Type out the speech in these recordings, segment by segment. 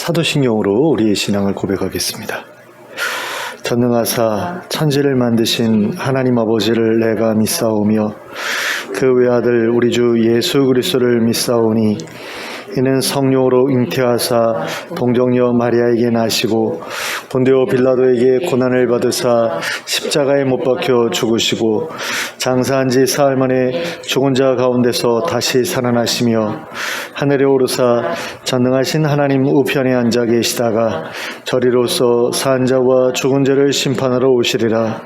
사도신경으로 우리의 신앙을 고백하겠습니다. 전능하사 천지를 만드신 하나님 아버지를 내가 믿사오며 그 외아들 우리 주 예수 그리스도를 믿사오니 이는 성령으로 잉태하사 동정녀 마리아에게 나시고 본디오 빌라도에게 고난을 받으사 십자가에 못 박혀 죽으시고 장사한 지 사흘 만에 죽은 자 가운데서 다시 살아나시며 하늘에 오르사 전능하신 하나님 우편에 앉아 계시다가 저리로서 산 자와 죽은 자를 심판하러 오시리라.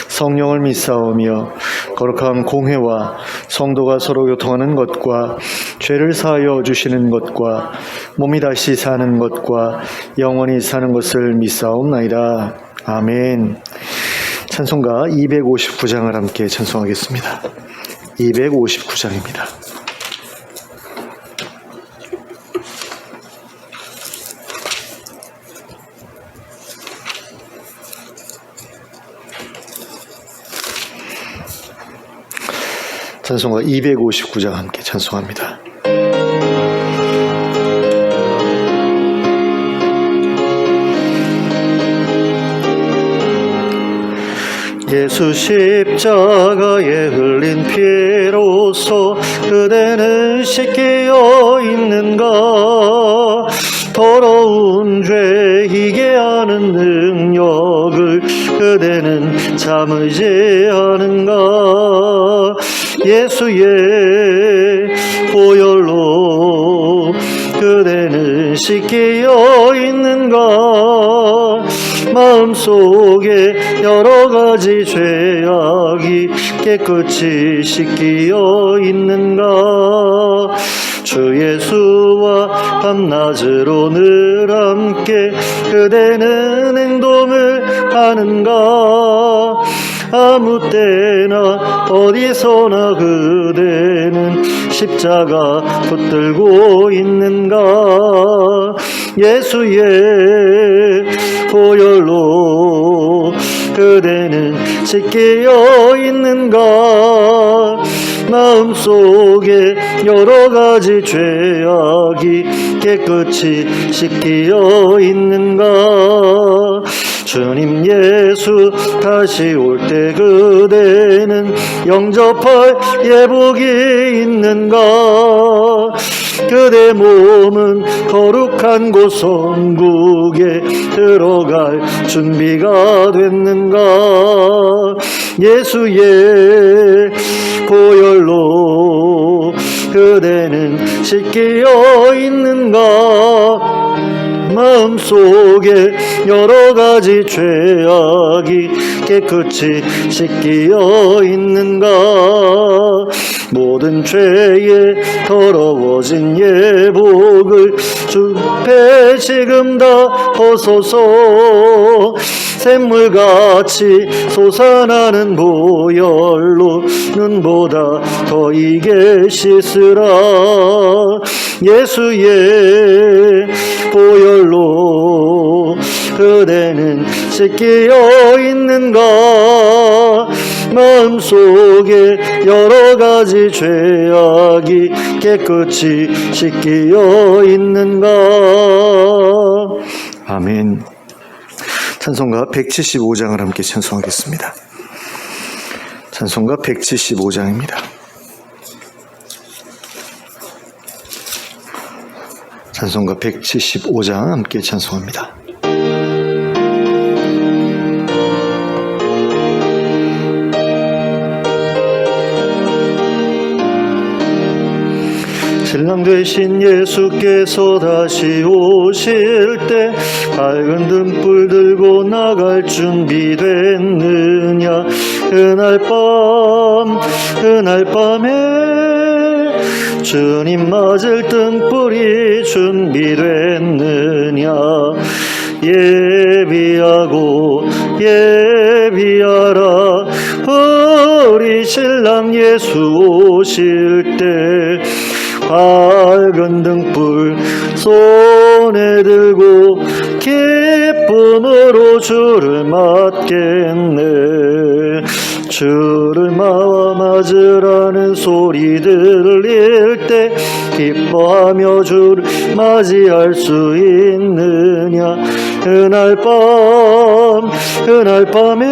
성령을 믿사오며 거룩한 공회와 성도가 서로 교통하는 것과 죄를 사하여 주시는 것과 몸이 다시 사는 것과 영원히 사는 것을 믿사옵나이다. 아멘. 찬송가 259장을 함께 찬송하겠습니다. 259장입니다. 찬송가 259장 함께 찬송합니다. 예수 십자가에 흘린 피로써 그대는 씻기어 있는가? 더러운 죄 희게 하는 능력을 그대는 참으지 않은가? 예수의 보혈로 그대는 씻기어 있는가? 마음속에 여러가지 죄악이 깨끗이 씻기어 있는가? 주 예수와 밤낮으로 늘 함께 그대는 행동을 하는가? 아무 때나 어디서나 그대는 십자가 붙들고 있는가? 예수의 보혈로 그대는 씻기어 있는가? 마음속에 여러가지 죄악이 깨끗이 씻기어 있는가? 주님 예수 다시 올 때 그대는 영접할 예복이 있는가? 그대 몸은 거룩한 곳 천국에 들어갈 준비가 됐는가? 예수의 보혈로 그대는 씻기어 있는가? 마음속에 여러가지 죄악이 깨끗이 씻기어 있는가? 모든 죄에 더러워진 예복을 주패 지금 다 벗어서 샘물같이 솟아나는 보혈로 눈보다 더 이게 씻으라. 예수의 보혈로 그대는 씻기어 있는가? 마음속에 여러가지 죄악이 깨끗이 씻기어 있는가? 아멘. 찬송가 175장을 함께 찬송하겠습니다. 찬송가 175장입니다. 찬송가 175장 함께 찬송합니다. 신랑 되신 예수께서 다시 오실 때 밝은 등불 들고 나갈 준비 됐느냐? 그날 밤에 주님 맞을 등불이 준비됐느냐? 예비하라. 우리 신랑 예수 오실 때 밝은 등불 손에 들고 기쁨으로 주를 맞겠네. 주를 맞으라는 소리 들릴 때 기뻐하며 주를 맞이할 수 있느냐. 그날 밤에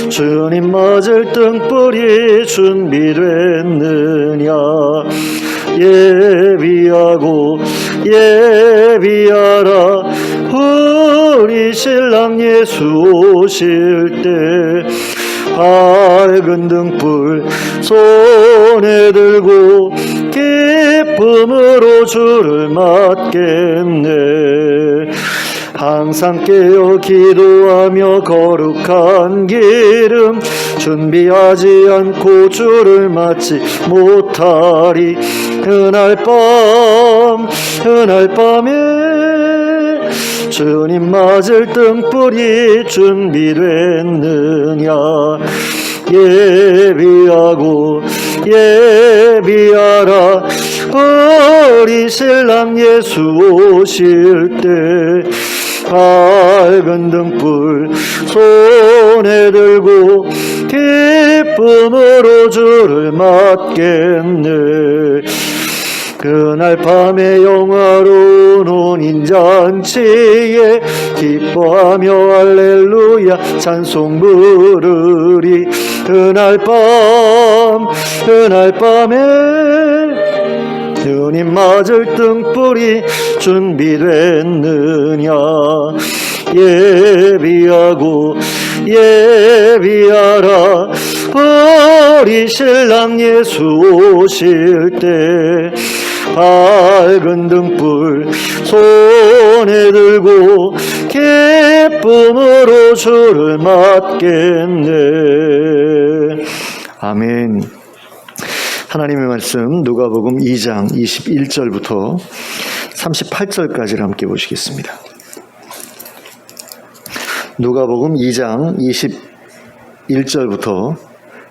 주님 맞을 등불이 준비됐느냐. 예비하라 우리 신랑 예수 오실 때 밝은 등불 손에 들고 기쁨으로 주를 맞겠네. 항상 깨어 기도하며 거룩한 기름 준비하지 않고 주를 맞지 못하리. 그날 밤에 주님 맞을 등불이 준비됐느냐. 예비하라 우리 신랑 예수 오실 때 밝은 등불 손에 들고 기쁨으로 주를 맞겠네. 그날 밤에 영화로운 혼인잔치에 기뻐하며 할렐루야 찬송 부르리. 그날 밤에 주님 맞을 등불이 준비됐느냐. 예비하라 우리 신랑 예수 오실 때 밝은 등불 손에 들고 기쁨으로 주를 맞겠네. 아멘. 하나님의 말씀 누가복음 2장 21절부터 38절까지를 함께 보시겠습니다. 누가복음 2장 21절부터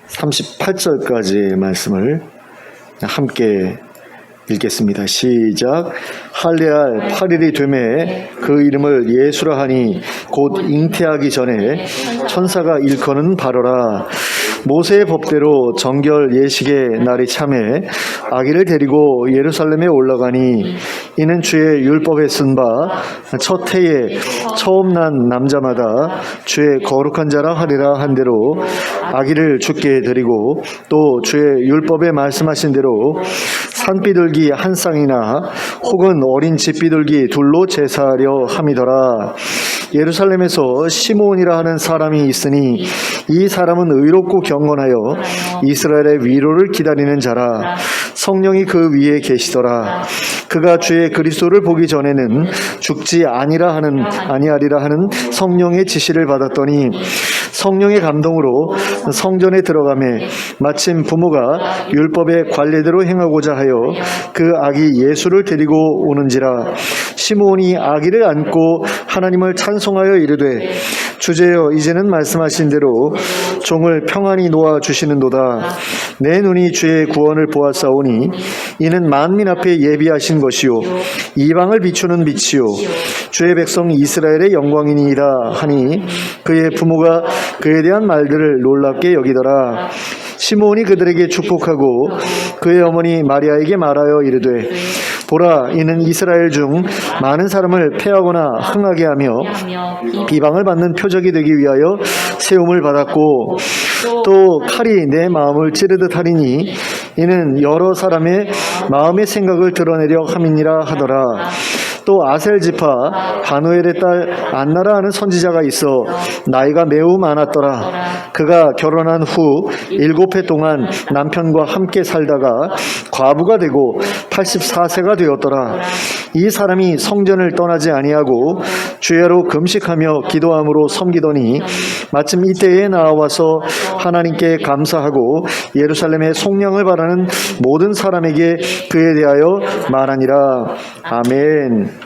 38절까지의 말씀을 함께 읽겠습니다. 시작. 할례할 8일이 되매 그 이름을 예수라 하니 곧 잉태하기 전에 천사가 일컫는 바로라. 모세의 법대로 정결 예식의 날이 참에 아기를 데리고 예루살렘에 올라가니 이는 주의 율법에 쓴 바 첫 해에 처음 난 남자마다 주의 거룩한 자라 하리라 한 대로 아기를 주께 드리고 또 주의 율법에 말씀하신 대로 산비둘기 한 쌍이나 혹은 어린 집비둘기 둘로 제사하려 함이더라. 예루살렘에서 시므온이라 하는 사람이 있으니 이 사람은 의롭고 경건하여 이스라엘의 위로를 기다리는 자라. 성령이 그 위에 계시더라. 그가 주의 그리스도를 보기 전에는 죽지 아니하리라 하는 성령의 지시를 받았더니 성령의 감동으로 성전에 들어가매 마침 부모가 율법의 관례대로 행하고자 하여 그 아기 예수를 데리고 오는지라. 시므온이 아기를 안고 하나님을 찬송하여 이르되 주제여 이제는 말씀하신 대로 종을 평안히 놓아 주시는도다. 내 눈이 주의 구원을 보았사오니 이는 만민 앞에 예비하신 것이요 이방을 비추는 빛이요 주의 백성 이스라엘의 영광이니이다 하니 그의 부모가 그에 대한 말들을 놀랍게 여기더라. 시므온이 그들에게 축복하고 그의 어머니 마리아에게 말하여 이르되 보라 이는 이스라엘 중 많은 사람을 패하거나 흥하게 하며 비방을 받는 표적이 되기 위하여 세움을 받았고 또 칼이 내 마음을 찌르듯 하리니 이는 여러 사람의 마음의 생각을 드러내려 함이니라 하더라. 또 아셀 지파 바누엘의 딸 안나라 하는 선지자가 있어 나이가 매우 많았더라. 그가 결혼한 후 7해 동안 남편과 함께 살다가 과부가 되고 84세가 되었더라. 이 사람이 성전을 떠나지 아니하고 주야로 금식하며 기도함으로 섬기더니 마침 이때에 나와서 하나님께 감사하고 예루살렘의 속량을 바라는 모든 사람에게 그에 대하여 말하니라. 아멘.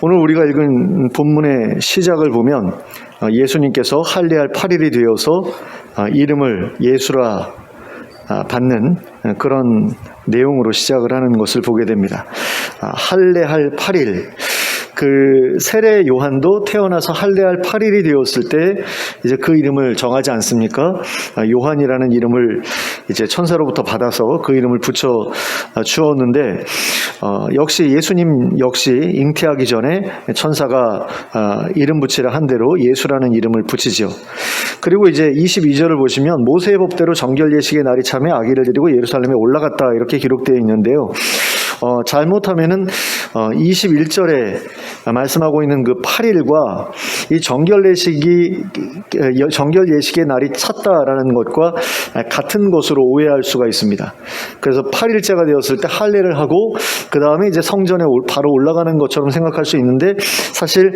오늘 우리가 읽은 본문의 시작을 보면 예수님께서 할례할 8일이 되어서 이름을 예수라 받는 그런 내용으로 시작을 하는 것을 보게 됩니다. 할례할 8일, 그 세례 요한도 태어나서 할례할 8일이 되었을 때 이제 그 이름을 정하지 않습니까? 요한이라는 이름을 이제 천사로부터 받아서 그 이름을 붙여 주었는데, 역시 예수님 역시 잉태하기 전에 천사가 이름 붙이라 한 대로 예수라는 이름을 붙이지요. 그리고 이제 22절을 보시면 모세의 법대로 정결 예식의 날이 참에 아기를 데리고 예루살렘에 올라갔다 이렇게 기록되어 있는데요. 잘못하면은 21절에 말씀하고 있는 그 8일과 이 정결 예식의 날이 찼다라는 것과 같은 것으로 오해할 수가 있습니다. 그래서 8일째가 되었을 때 할례를 하고 그 다음에 이제 성전에 바로 올라가는 것처럼 생각할 수 있는데, 사실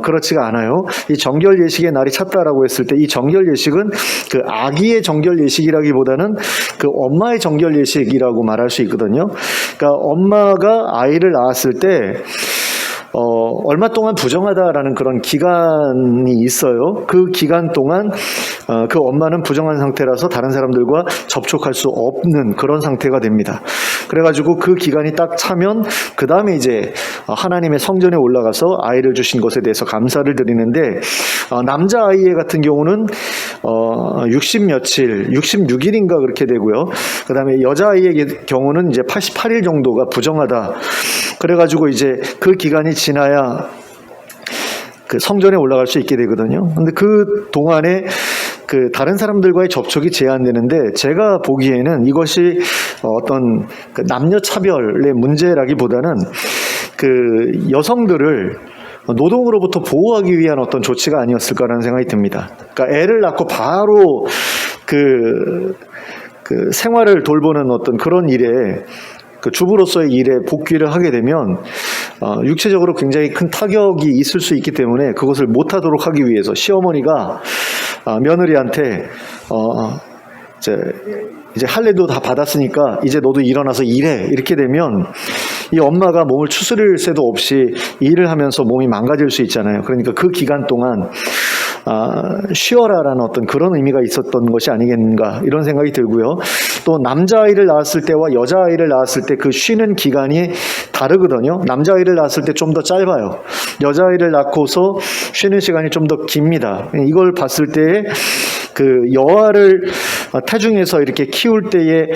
그렇지가 않아요. 이 정결 예식의 날이 찼다라고 했을 때 이 정결 예식은 그 아기의 정결 예식이라기보다는 그 엄마의 정결 예식이라고 말할 수 있거든요. 그러니까 엄마가 아이를 낳았을 때 얼마 동안 부정하다라는 그런 기간이 있어요. 그 기간 동안 그 엄마는 부정한 상태라서 다른 사람들과 접촉할 수 없는 그런 상태가 됩니다. 그래가지고 그 기간이 딱 차면 그 다음에 이제 하나님의 성전에 올라가서 아이를 주신 것에 대해서 감사를 드리는데, 남자 아이 같은 경우는 66일인가 그렇게 되고요. 그 다음에 여자 아이의 경우는 이제 88일 정도가 부정하다. 그래가지고 이제 그 기간이 지나야 그 성전에 올라갈 수 있게 되거든요. 근데 그 동안에 그 다른 사람들과의 접촉이 제한되는데, 제가 보기에는 이것이 어떤 그 남녀 차별의 문제라기보다는 그 여성들을 노동으로부터 보호하기 위한 어떤 조치가 아니었을까라는 생각이 듭니다. 그러니까 애를 낳고 바로 그 생활을 돌보는 어떤 그런 일에, 그 주부로서의 일에 복귀를 하게 되면 육체적으로 굉장히 큰 타격이 있을 수 있기 때문에 그것을 못하도록 하기 위해서 시어머니가 며느리한테 이제 할례도 다 받았으니까 이제 너도 일어나서 일해, 이렇게 되면 이 엄마가 몸을 추스릴 새도 없이 일을 하면서 몸이 망가질 수 있잖아요. 그러니까 그 기간 동안 쉬어라라는 어떤 그런 의미가 있었던 것이 아니겠는가, 이런 생각이 들고요. 또 남자아이를 낳았을 때와 여자아이를 낳았을 때 그 쉬는 기간이 다르거든요. 남자아이를 낳았을 때 좀 더 짧아요. 여자아이를 낳고서 쉬는 시간이 좀 더 깁니다. 이걸 봤을 때 그 여아를 태중에서 이렇게 키울 때에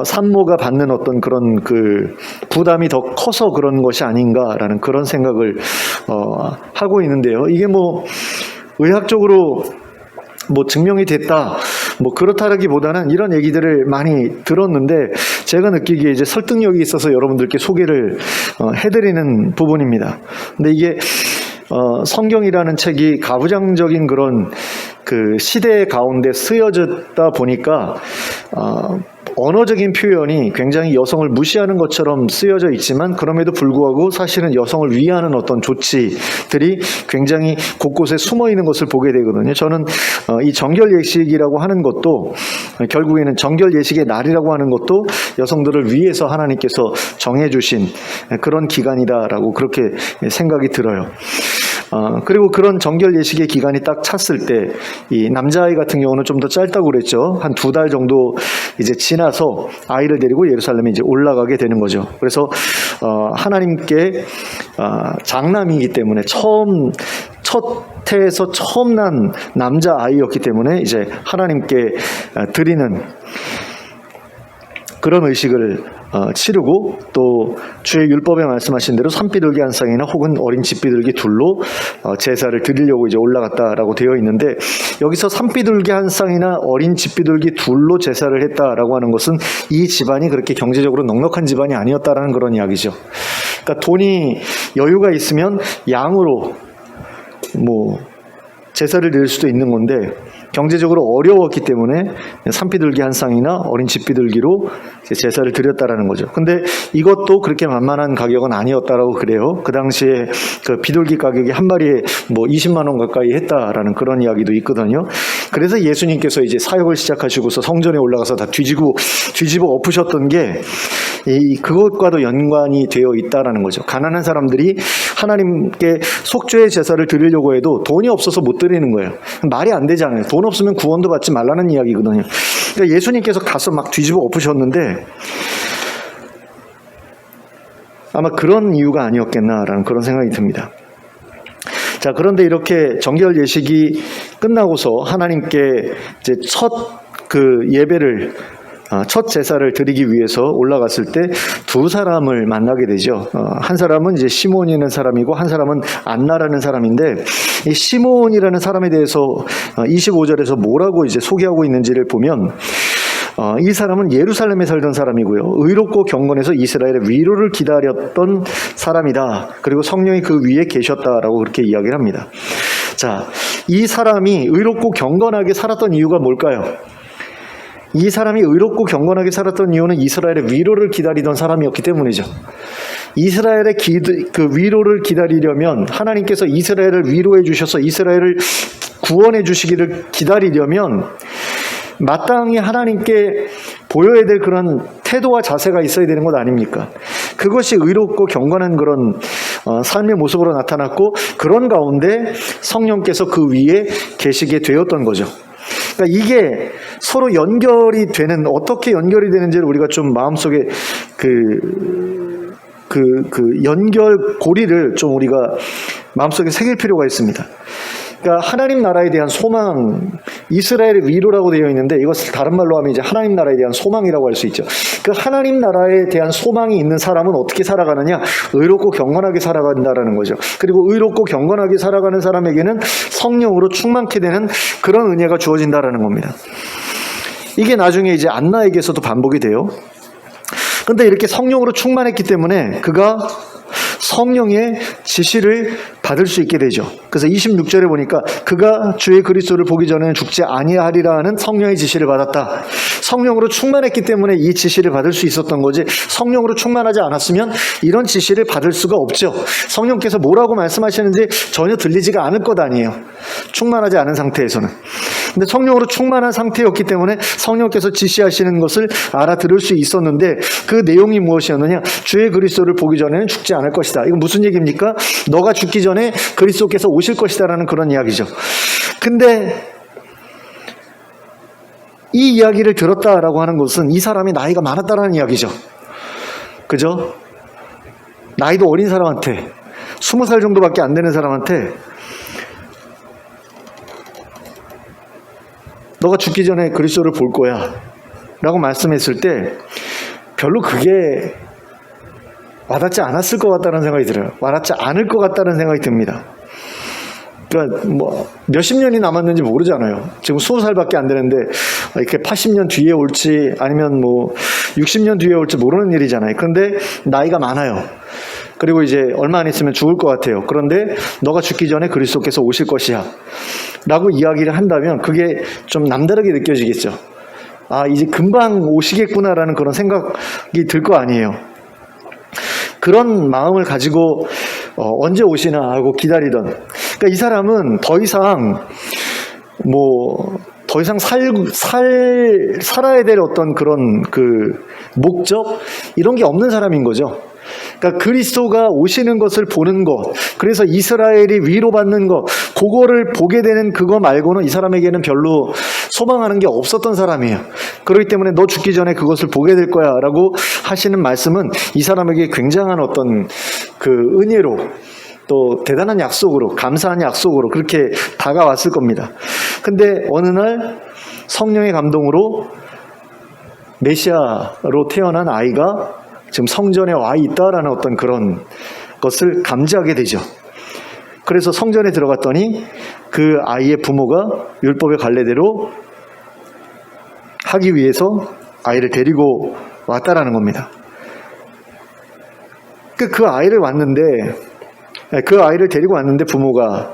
산모가 받는 어떤 그런 그 부담이 더 커서 그런 것이 아닌가라는 그런 생각을 하고 있는데요. 이게 뭐 의학적으로 뭐 증명이 됐다, 뭐 그렇다라기보다는 이런 얘기들을 많이 들었는데, 제가 느끼기에 이제 설득력이 있어서 여러분들께 소개를 해드리는 부분입니다. 근데 이게 성경이라는 책이 가부장적인 그런 그 시대 가운데 쓰여졌다 보니까 언어적인 표현이 굉장히 여성을 무시하는 것처럼 쓰여져 있지만, 그럼에도 불구하고 사실은 여성을 위하는 어떤 조치들이 굉장히 곳곳에 숨어 있는 것을 보게 되거든요. 저는 이 정결 예식이라고 하는 것도, 결국에는 정결 예식의 날이라고 하는 것도 여성들을 위해서 하나님께서 정해주신 그런 기간이다라고 그렇게 생각이 들어요. 그리고 그런 정결 예식의 기간이 딱 찼을 때 이 남자아이 같은 경우는 좀 더 짧다고 그랬죠. 한 2달 정도 이제 지나서 아이를 데리고 예루살렘에 이제 올라가게 되는 거죠. 그래서 하나님께 장남이기 때문에 첫 태에서 처음 난 남자아이였기 때문에 이제 하나님께 드리는 그런 의식을 치르고, 또 주의 율법에 말씀하신 대로 산비둘기 한 쌍이나 혹은 어린 집비둘기 둘로 제사를 드리려고 이제 올라갔다라고 되어 있는데, 여기서 산비둘기 한 쌍이나 어린 집비둘기 둘로 제사를 했다라고 하는 것은 이 집안이 그렇게 경제적으로 넉넉한 집안이 아니었다라는 그런 이야기죠. 그러니까 돈이 여유가 있으면 양으로 뭐 제사를 드릴 수도 있는 건데, 경제적으로 어려웠기 때문에 산비둘기 한 쌍이나 어린 집비둘기로 제사를 드렸다라는 거죠. 근데 이것도 그렇게 만만한 가격은 아니었다라고 그래요. 그 당시에 그 비둘기 가격이 한 마리에 뭐 20만 원 가까이 했다라는 그런 이야기도 있거든요. 그래서 예수님께서 이제 사역을 시작하시고서 성전에 올라가서 다 뒤집어 엎으셨던 게 그것과도 연관이 되어 있다라는 거죠. 가난한 사람들이 하나님께 속죄의 제사를 드리려고 해도 돈이 없어서 못 드리는 거예요. 말이 안 되잖아요. 돈 없으면 구원도 받지 말라는 이야기거든요. 그러니까 예수님께서 가서 막 뒤집어 엎으셨는데, 아마 그런 이유가 아니었겠나라는 그런 생각이 듭니다. 자, 그런데 이렇게 정결 예식이 끝나고서 하나님께 이제 첫 예배를, 첫 제사를 드리기 위해서 올라갔을 때 두 사람을 만나게 되죠. 한 사람은 이제 시몬이라는 사람이고 한 사람은 안나라는 사람인데, 이 시몬이라는 사람에 대해서 25절에서 뭐라고 이제 소개하고 있는지를 보면, 이 사람은 예루살렘에 살던 사람이고요. 의롭고 경건해서 이스라엘의 위로를 기다렸던 사람이다. 그리고 성령이 그 위에 계셨다라고 그렇게 이야기를 합니다. 자, 이 사람이 의롭고 경건하게 살았던 이유가 뭘까요? 이 사람이 의롭고 경건하게 살았던 이유는 이스라엘의 위로를 기다리던 사람이었기 때문이죠. 이스라엘의 그 위로를 기다리려면, 하나님께서 이스라엘을 위로해 주셔서 이스라엘을 구원해 주시기를 기다리려면 마땅히 하나님께 보여야 될 그런 태도와 자세가 있어야 되는 것 아닙니까? 그것이 의롭고 경건한 그런 삶의 모습으로 나타났고, 그런 가운데 성령께서 그 위에 계시게 되었던 거죠. 그러니까 이게 서로 연결이 되는, 어떻게 연결이 되는지를 우리가 좀 마음속에 그 연결 고리를 좀 우리가 마음속에 새길 필요가 있습니다. 그러니까 하나님 나라에 대한 소망, 이스라엘의 위로라고 되어 있는데, 이것을 다른 말로 하면 이제 하나님 나라에 대한 소망이라고 할 수 있죠. 그 하나님 나라에 대한 소망이 있는 사람은 어떻게 살아가느냐? 의롭고 경건하게 살아간다라는 거죠. 그리고 의롭고 경건하게 살아가는 사람에게는 성령으로 충만케 되는 그런 은혜가 주어진다라는 겁니다. 이게 나중에 이제 안나에게서도 반복이 돼요. 그런데 이렇게 성령으로 충만했기 때문에 그가 성령의 지시를 받을 수 있게 되죠. 그래서 26절에 보니까 그가 주의 그리스도를 보기 전에는 죽지 아니하리라 하는 성령의 지시를 받았다. 성령으로 충만했기 때문에 이 지시를 받을 수 있었던 거지, 성령으로 충만하지 않았으면 이런 지시를 받을 수가 없죠. 성령께서 뭐라고 말씀하시는지 전혀 들리지가 않을 것 아니에요, 충만하지 않은 상태에서는. 근데 성령으로 충만한 상태였기 때문에 성령께서 지시하시는 것을 알아들을 수 있었는데, 그 내용이 무엇이었느냐? 주의 그리스도를 보기 전에는 죽지 않을 것이다. 이건 무슨 얘기입니까? 너가 죽기 전에 그리스도께서 오실 것이다라는 그런 이야기죠. 근데 이 이야기를 들었다라고 하는 것은 이 사람이 나이가 많았다라는 이야기죠. 그죠? 나이도 어린 사람한테, 20살 정도밖에 안 되는 사람한테 너가 죽기 전에 그리스도를 볼 거야 라고 말씀했을 때 별로 그게 와닿지 않았을 것 같다는 생각이 들어요. 와닿지 않을 것 같다는 생각이 듭니다. 그러니까 뭐 몇십 년이 남았는지 모르잖아요. 지금 20살밖에 안 되는데 이렇게 80년 뒤에 올지 아니면 뭐 60년 뒤에 올지 모르는 일이잖아요. 그런데 나이가 많아요. 그리고 이제 얼마 안 있으면 죽을 것 같아요. 그런데 너가 죽기 전에 그리스도께서 오실 것이야 라고 이야기를 한다면 그게 좀 남다르게 느껴지겠죠. 아, 이제 금방 오시겠구나라는 그런 생각이 들 거 아니에요. 그런 마음을 가지고 언제 오시나 하고 기다리던, 그러니까 이 사람은 더 이상 살아야 될 어떤 그런 그 목적 이런 게 없는 사람인 거죠. 그러니까 그리스도가 오시는 것을 보는 것, 그래서 이스라엘이 위로받는 것, 그거를 보게 되는 그거 말고는 이 사람에게는 별로 소망하는 게 없었던 사람이에요. 그렇기 때문에 너 죽기 전에 그것을 보게 될 거야 라고 하시는 말씀은 이 사람에게 굉장한 어떤 그 은혜로, 또 대단한 약속으로, 감사한 약속으로 그렇게 다가왔을 겁니다. 근데 어느 날 성령의 감동으로 메시아로 태어난 아이가 지금 성전에 와 있다라는 어떤 그런 것을 감지하게 되죠. 그래서 성전에 들어갔더니 그 아이의 부모가 율법의 관례대로 하기 위해서 아이를 데리고 왔다라는 겁니다. 그 아이를 데리고 왔는데 부모가,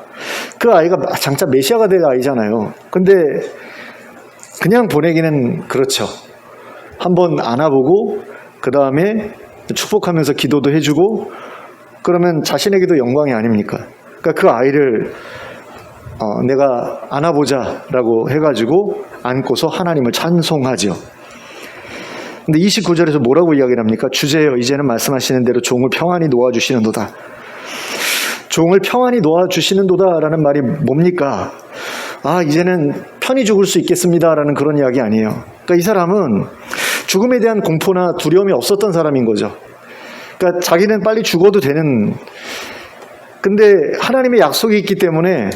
그 아이가 장차 메시아가 될 아이잖아요. 근데 그냥 보내기는 그렇죠. 한번 안아보고 그 다음에 축복하면서 기도도 해주고 그러면 자신에게도 영광이 아닙니까? 그러니까 그 아이를 내가 안아보자 라고 해가지고 안고서 하나님을 찬송하죠. 근데 29절에서 뭐라고 이야기를 합니까? 주제여 이제는 말씀하시는 대로 종을 평안히 놓아주시는도다. 종을 평안히 놓아주시는도다 라는 말이 뭡니까? 아, 이제는 편히 죽을 수 있겠습니다 라는 그런 이야기 아니에요. 그러니까 이 사람은 죽음에 대한 공포나 두려움이 없었던 사람인 거죠. 그러니까 자기는 빨리 죽어도 되는, 근데 하나님의 약속이 있기 때문에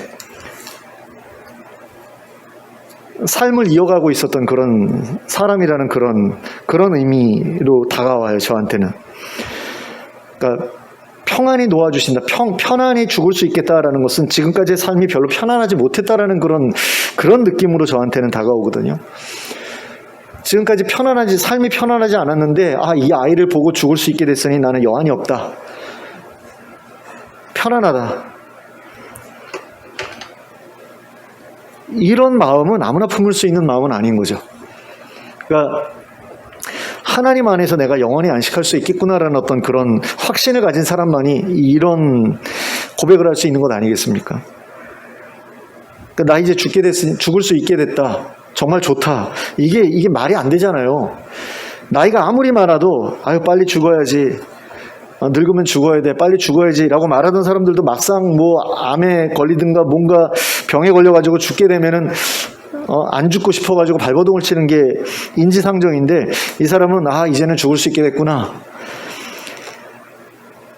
삶을 이어가고 있었던 그런 사람이라는 그런 의미로 다가와요, 저한테는. 그러니까 평안히 놓아주신다, 편안히 죽을 수 있겠다라는 것은 지금까지의 삶이 별로 편안하지 못했다라는 그런 느낌으로 저한테는 다가오거든요. 지금까지 삶이 편안하지 않았는데, 이 아이를 보고 죽을 수 있게 됐으니 나는 여한이 없다. 편안하다. 이런 마음은 아무나 품을 수 있는 마음은 아닌 거죠. 그러니까 하나님 안에서 내가 영원히 안식할 수 있겠구나라는 어떤 그런 확신을 가진 사람만이 이런 고백을 할 수 있는 것 아니겠습니까? 그러니까 나 이제 죽을 수 있게 됐다. 정말 좋다. 이게 말이 안 되잖아요. 나이가 아무리 많아도 빨리 죽어야지. 늙으면 죽어야 돼. 빨리 죽어야지. 라고 말하던 사람들도 막상 암에 걸리든가 뭔가 병에 걸려가지고 죽게 되면은 안 죽고 싶어가지고 발버둥을 치는 게 인지상정인데, 이 사람은 이제는 죽을 수 있게 됐구나.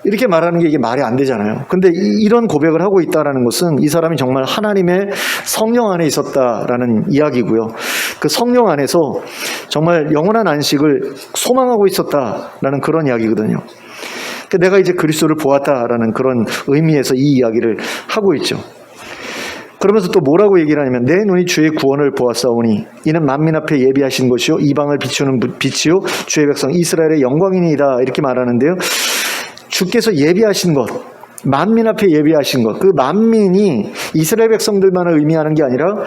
이렇게 말하는 게 이게 말이 안 되잖아요. 근데 이런 고백을 하고 있다라는 것은 이 사람이 정말 하나님의 성령 안에 있었다라는 이야기고요. 그 성령 안에서 정말 영원한 안식을 소망하고 있었다라는 그런 이야기거든요. 내가 이제 그리스도를 보았다라는 그런 의미에서 이 이야기를 하고 있죠. 그러면서 또 뭐라고 얘기를 하냐면, 내 눈이 주의 구원을 보았사오니 이는 만민 앞에 예비하신 것이요 이방을 비추는 빛이요 주의 백성 이스라엘의 영광이니이다. 이렇게 말하는데요. 주께서 예비하신 것, 만민 앞에 예비하신 것, 그 만민이 이스라엘 백성들만을 의미하는 게 아니라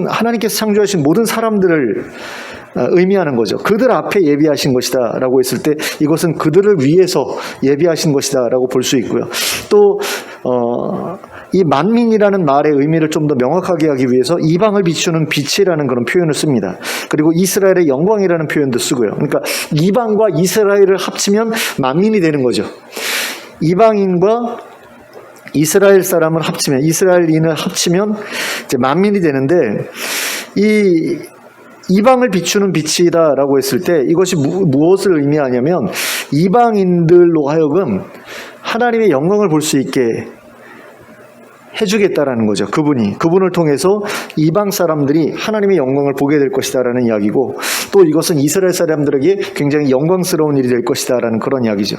하나님께서 창조하신 모든 사람들을 의미하는 거죠. 그들 앞에 예비하신 것이다 라고 했을 때 이것은 그들을 위해서 예비하신 것이다 라고 볼 수 있고요. 또 이 만민이라는 말의 의미를 좀 더 명확하게 하기 위해서 이방을 비추는 빛이라는 그런 표현을 씁니다. 그리고 이스라엘의 영광이라는 표현도 쓰고요. 그러니까 이방과 이스라엘을 합치면 만민이 되는 거죠. 이방인과 이스라엘 사람을 합치면, 이스라엘인을 합치면 이제 만민이 되는데, 이방을 비추는 빛이다라고 했을 때 이것이 무엇을 의미하냐면, 이방인들로 하여금 하나님의 영광을 볼 수 있게 해주겠다라는 거죠. 그분을 통해서 이방 사람들이 하나님의 영광을 보게 될 것이다라는 이야기고, 또 이것은 이스라엘 사람들에게 굉장히 영광스러운 일이 될 것이다라는 그런 이야기죠.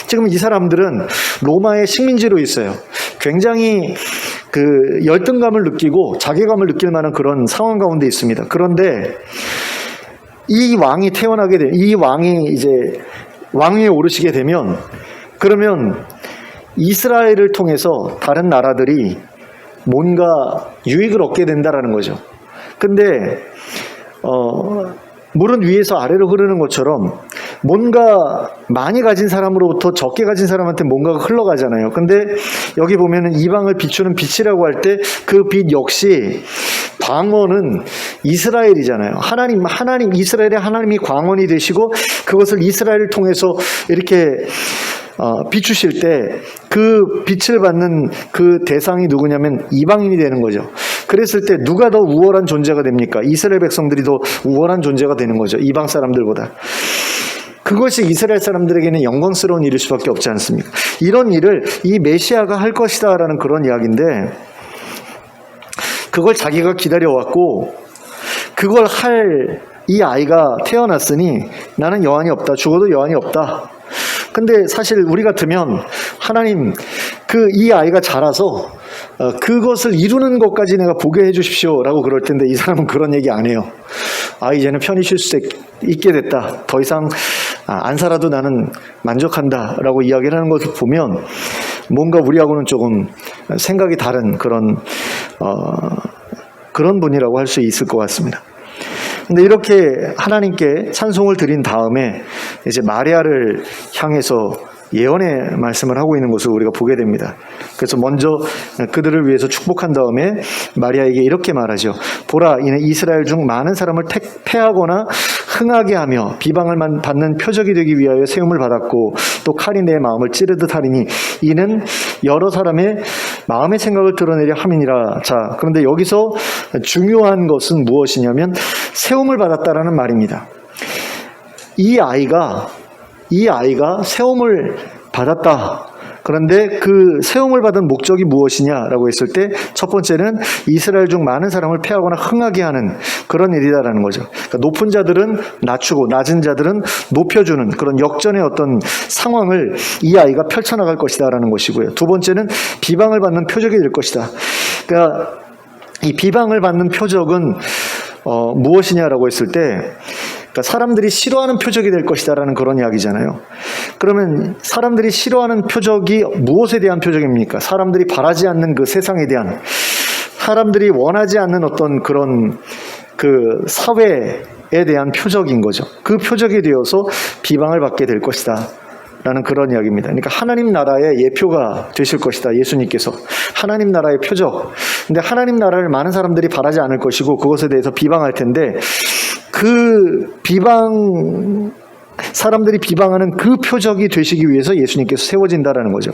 지금 이 사람들은 로마의 식민지로 있어요. 굉장히 열등감을 느끼고 자괴감을 느낄 만한 그런 상황 가운데 있습니다. 그런데 이 왕이 태어나게 되면, 이 왕이 이제 왕위에 오르시게 되면, 그러면 이스라엘을 통해서 다른 나라들이 뭔가 유익을 얻게 된다라는 거죠. 근데 물은 위에서 아래로 흐르는 것처럼 뭔가 많이 가진 사람으로부터 적게 가진 사람한테 뭔가가 흘러가잖아요. 근데 여기 보면은 이방을 비추는 빛이라고 할 때 그 빛 역시 광원은 이스라엘이잖아요. 이스라엘의 하나님이 광원이 되시고 그것을 이스라엘을 통해서 이렇게 비추실 때 그 빛을 받는 그 대상이 누구냐면 이방인이 되는 거죠. 그랬을 때 누가 더 우월한 존재가 됩니까? 이스라엘 백성들이 더 우월한 존재가 되는 거죠. 이방 사람들보다. 그것이 이스라엘 사람들에게는 영광스러운 일일 수밖에 없지 않습니까? 이런 일을 이 메시아가 할 것이다 라는 그런 이야기인데, 그걸 자기가 기다려왔고 그걸 할 이 아이가 태어났으니 나는 여한이 없다. 죽어도 여한이 없다. 근데 사실 우리 같으면 하나님, 이 아이가 자라서 그것을 이루는 것까지 내가 보게 해주십시오 라고 그럴 텐데, 이 사람은 그런 얘기 안 해요. 이제는 편히 쉴 수 있게 됐다. 더 이상 안 살아도 나는 만족한다 라고 이야기를 하는 것을 보면 뭔가 우리하고는 조금 생각이 다른 그런 분이라고 할 수 있을 것 같습니다. 근데 이렇게 하나님께 찬송을 드린 다음에 이제 마리아를 향해서 예언의 말씀을 하고 있는 것을 우리가 보게 됩니다. 그래서 먼저 그들을 위해서 축복한 다음에 마리아에게 이렇게 말하죠. 보라, 이는 이스라엘 중 많은 사람을 패하거나 흥하게 하며 비방을 받는 표적이 되기 위하여 세움을 받았고, 또 칼이 내 마음을 찌르듯 하리니 이는 여러 사람의 마음의 생각을 드러내려 함이니라. 자, 그런데 여기서 중요한 것은 무엇이냐면 세움을 받았다라는 말입니다. 이 아이가 이 아이가 세움을 받았다. 그런데 그 세움을 받은 목적이 무엇이냐라고 했을 때 첫 번째는 이스라엘 중 많은 사람을 패하거나 흥하게 하는 그런 일이다라는 거죠. 그러니까 높은 자들은 낮추고 낮은 자들은 높여주는 그런 역전의 어떤 상황을 이 아이가 펼쳐나갈 것이다라는 것이고요. 두 번째는 비방을 받는 표적이 될 것이다. 그러니까 이 비방을 받는 표적은 무엇이냐라고 했을 때 그러니까 사람들이 싫어하는 표적이 될 것이다라는 그런 이야기잖아요. 그러면 사람들이 싫어하는 표적이 무엇에 대한 표적입니까? 사람들이 바라지 않는 그 세상에 대한, 사람들이 원하지 않는 어떤 그런 그 사회에 대한 표적인 거죠. 그 표적이 되어서 비방을 받게 될 것이다 라는 그런 이야기입니다. 그러니까 하나님 나라의 예표가 되실 것이다. 예수님께서 하나님 나라의 표적. 근데 하나님 나라를 많은 사람들이 바라지 않을 것이고 그것에 대해서 비방할 텐데, 그 사람들이 비방하는 그 표적이 되시기 위해서 예수님께서 세워진다라는 거죠.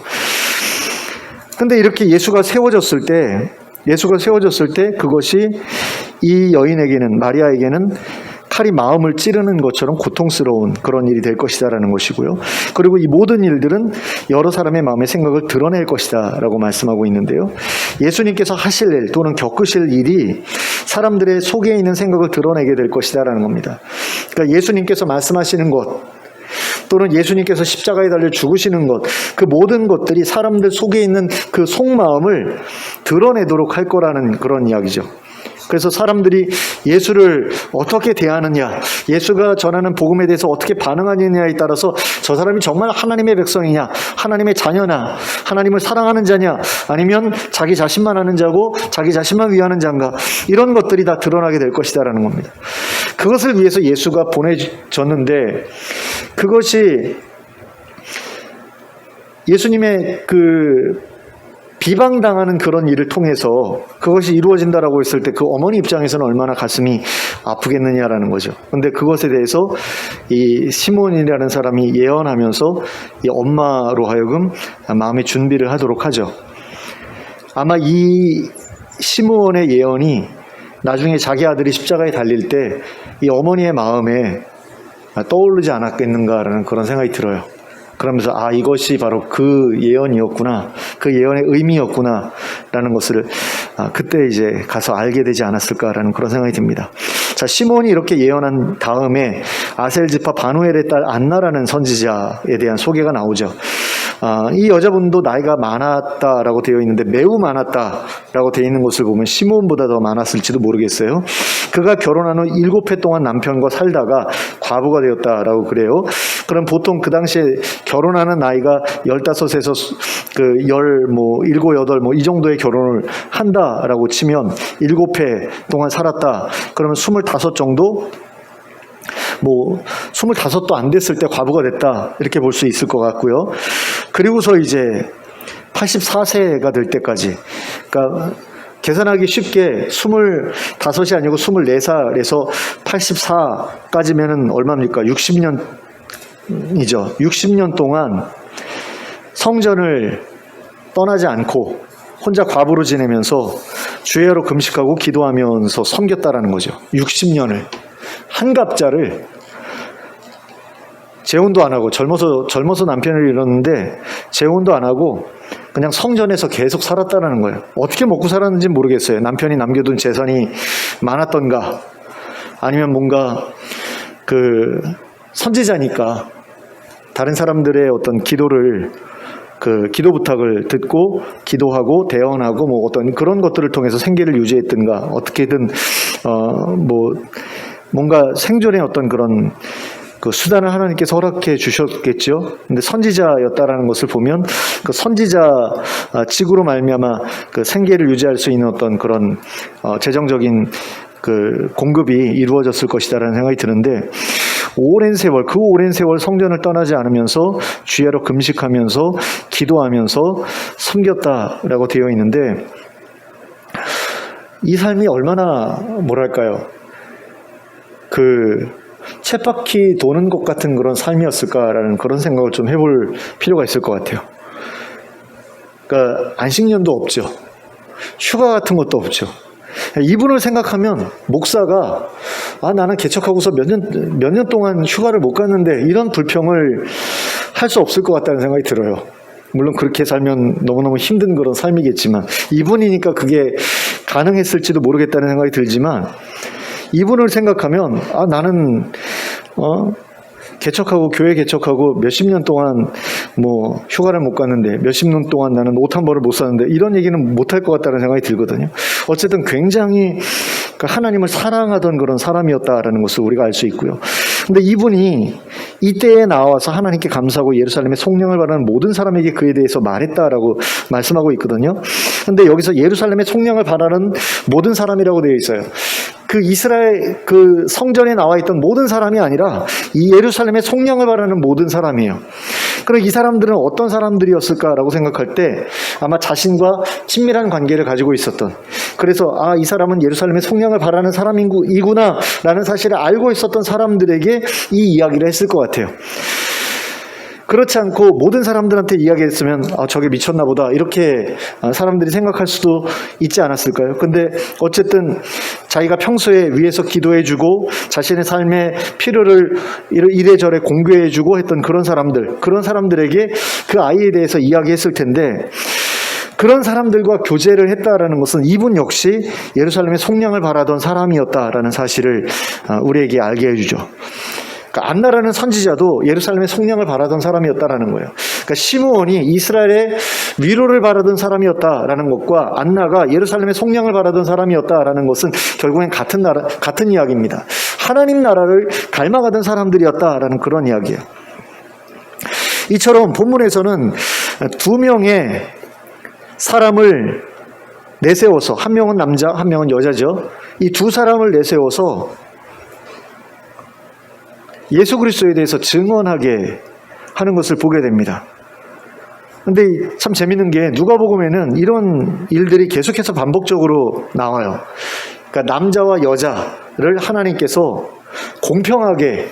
근데 이렇게 예수가 세워졌을 때 그것이 이 여인에게는, 마리아에게는 칼이 마음을 찌르는 것처럼 고통스러운 그런 일이 될 것이다라는 것이고요. 그리고 이 모든 일들은 여러 사람의 마음의 생각을 드러낼 것이다라고 말씀하고 있는데요. 예수님께서 하실 일 또는 겪으실 일이 사람들의 속에 있는 생각을 드러내게 될 것이다라는 겁니다. 그러니까 예수님께서 말씀하시는 것 또는 예수님께서 십자가에 달려 죽으시는 것, 그 모든 것들이 사람들 속에 있는 그 속마음을 드러내도록 할 거라는 그런 이야기죠. 그래서 사람들이 예수를 어떻게 대하느냐, 예수가 전하는 복음에 대해서 어떻게 반응하느냐에 따라서 저 사람이 정말 하나님의 백성이냐, 하나님의 자녀나, 하나님을 사랑하는 자냐, 아니면 자기 자신만 하는 자고 자기 자신만 위하는 자인가, 이런 것들이 다 드러나게 될 것이다라는 겁니다. 그것을 위해서 예수가 보내졌는데, 그것이 예수님의 그 비방당하는 그런 일을 통해서 그것이 이루어진다라고 했을 때 그 어머니 입장에서는 얼마나 가슴이 아프겠느냐라는 거죠. 그런데 그것에 대해서 이 시몬이라는 사람이 예언하면서 이 엄마로 하여금 마음의 준비를 하도록 하죠. 아마 이 시몬의 예언이 나중에 자기 아들이 십자가에 달릴 때 이 어머니의 마음에 떠오르지 않았겠는가라는 그런 생각이 들어요. 그러면서 이것이 바로 그 예언이었구나, 그 예언의 의미였구나 라는 것을 그때 이제 가서 알게 되지 않았을까라는 그런 생각이 듭니다. 자, 시몬이 이렇게 예언한 다음에 아셀지파 바누엘의 딸 안나라는 선지자에 대한 소개가 나오죠. 이 여자분도 나이가 많았다라고 되어 있는데 매우 많았다라고 되어 있는 것을 보면 시몬보다 더 많았을지도 모르겠어요. 그가 결혼한 후 7해 동안 남편과 살다가 과부가 되었다라고 그래요. 그럼 보통 그 당시에 결혼하는 나이가 15에서 그 7, 8 이 정도의 결혼을 한다라고 치면 7해 동안 살았다. 그러면 25 정도? 25도 안 됐을 때 과부가 됐다. 이렇게 볼 수 있을 것 같고요. 그리고서 이제 84세가 될 때까지, 그러니까 계산하기 쉽게 25이 아니고 24살에서 84까지면은 얼마입니까? 60년이죠. 60년 동안 성전을 떠나지 않고 혼자 과부로 지내면서 주야로 금식하고 기도하면서 섬겼다라는 거죠. 60년을. 한갑자를 재혼도 안 하고, 젊어서 남편을 잃었는데 재혼도 안 하고 그냥 성전에서 계속 살았다는 거예요. 어떻게 먹고 살았는지 모르겠어요. 남편이 남겨둔 재산이 많았던가, 아니면 뭔가 그 선지자니까 다른 사람들의 어떤 기도 부탁을 듣고 기도하고 대언하고 어떤 그런 것들을 통해서 생계를 유지했든가, 어떻게든 뭔가 생존의 어떤 그런 그 수단을 하나님께서 허락해 주셨겠죠. 근데 선지자였다라는 것을 보면 그 선지자 직으로 말미암아 그 생계를 유지할 수 있는 어떤 그런 재정적인 그 공급이 이루어졌을 것이다라는 생각이 드는데, 오랜 세월 성전을 떠나지 않으면서 주야로 금식하면서 기도하면서 섬겼다라고 되어 있는데, 이 삶이 얼마나 쳇바퀴 도는 것 같은 그런 삶이었을까라는 그런 생각을 좀 해볼 필요가 있을 것 같아요. 그러니까 안식년도 없죠. 휴가 같은 것도 없죠. 이분을 생각하면 목사가 나는 개척하고서 몇 년 동안 휴가를 못 갔는데 이런 불평을 할 수 없을 것 같다는 생각이 들어요. 물론 그렇게 살면 너무너무 힘든 그런 삶이겠지만 이분이니까 그게 가능했을지도 모르겠다는 생각이 들지만 이분을 생각하면 나는 개척하고 교회 개척하고 몇십 년 동안 뭐 휴가를 못 갔는데 몇십 년 동안 나는 옷 한 벌을 못 샀는데 이런 얘기는 못할 것 같다는 생각이 들거든요. 어쨌든 굉장히 하나님을 사랑하던 그런 사람이었다라는 것을 우리가 알 수 있고요. 근데 이분이 이때에 나와서 하나님께 감사하고 예루살렘의 성령을 바라는 모든 사람에게 그에 대해서 말했다라고 말씀하고 있거든요. 근데 여기서 예루살렘의 성령을 바라는 모든 사람이라고 되어 있어요. 그 이스라엘 그 성전에 나와 있던 모든 사람이 아니라 이 예루살렘의 성령을 바라는 모든 사람이에요. 그럼 이 사람들은 어떤 사람들이었을까라고 생각할 때 아마 자신과 친밀한 관계를 가지고 있었던, 그래서 이 사람은 예루살렘의 성령을 바라는 사람이구나 라는 사실을 알고 있었던 사람들에게 이 이야기를 했을 것 같아요. 그렇지 않고 모든 사람들한테 이야기했으면 저게 미쳤나 보다 이렇게 사람들이 생각할 수도 있지 않았을까요? 근데 어쨌든 자기가 평소에 위에서 기도해주고 자신의 삶의 필요를 이래저래 공개해주고 했던 그런 사람들에게 그 아이에 대해서 이야기했을 텐데, 그런 사람들과 교제를 했다라는 것은 이분 역시 예루살렘의 속량을 바라던 사람이었다라는 사실을 우리에게 알게 해주죠. 그러니까 안나라는 선지자도 예루살렘의 성령을 바라던 사람이었다라는 거예요. 그러니까 시므온이 이스라엘의 위로를 바라던 사람이었다라는 것과 안나가 예루살렘의 성령을 바라던 사람이었다라는 것은 결국엔 같은 이야기입니다. 하나님 나라를 갈망하던 사람들이었다라는 그런 이야기예요. 이처럼 본문에서는 두 명의 사람을 내세워서, 한 명은 남자, 한 명은 여자죠. 이 두 사람을 내세워서 예수 그리스도에 대해서 증언하게 하는 것을 보게 됩니다. 근데 참 재밌는 게 누가복음에는 이런 일들이 계속해서 반복적으로 나와요. 그러니까 남자와 여자를 하나님께서 공평하게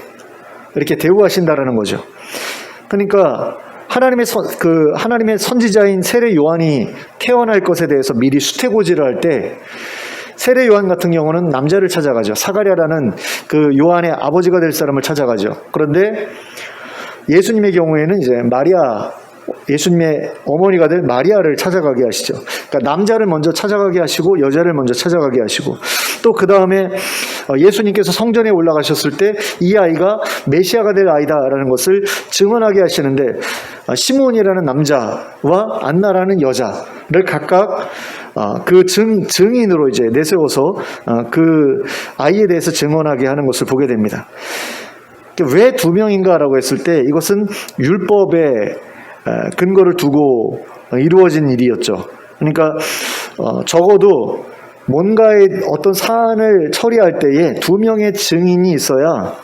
이렇게 대우하신다라는 거죠. 그러니까 하나님의 선지자인 세례 요한이 태어날 것에 대해서 미리 수태고지를 할 때 세례 요한 같은 경우는 남자를 찾아가죠. 사가랴라는 그 요한의 아버지가 될 사람을 찾아가죠. 그런데 예수님의 경우에는 이제 예수님의 어머니가 될 마리아를 찾아가게 하시죠. 그러니까 남자를 먼저 찾아가게 하시고 여자를 먼저 찾아가게 하시고, 또 그 다음에 예수님께서 성전에 올라가셨을 때 이 아이가 메시아가 될 아이다라는 것을 증언하게 하시는데, 시므온이라는 남자와 안나라는 여자를 각각 그 증인으로 이제 내세워서 그 아이에 대해서 증언하게 하는 것을 보게 됩니다. 왜 두 명인가라고 했을 때 이것은 율법의 근거를 두고 이루어진 일이었죠. 그러니까 적어도 뭔가의 어떤 사안을 처리할 때에 두 명의 증인이 있어야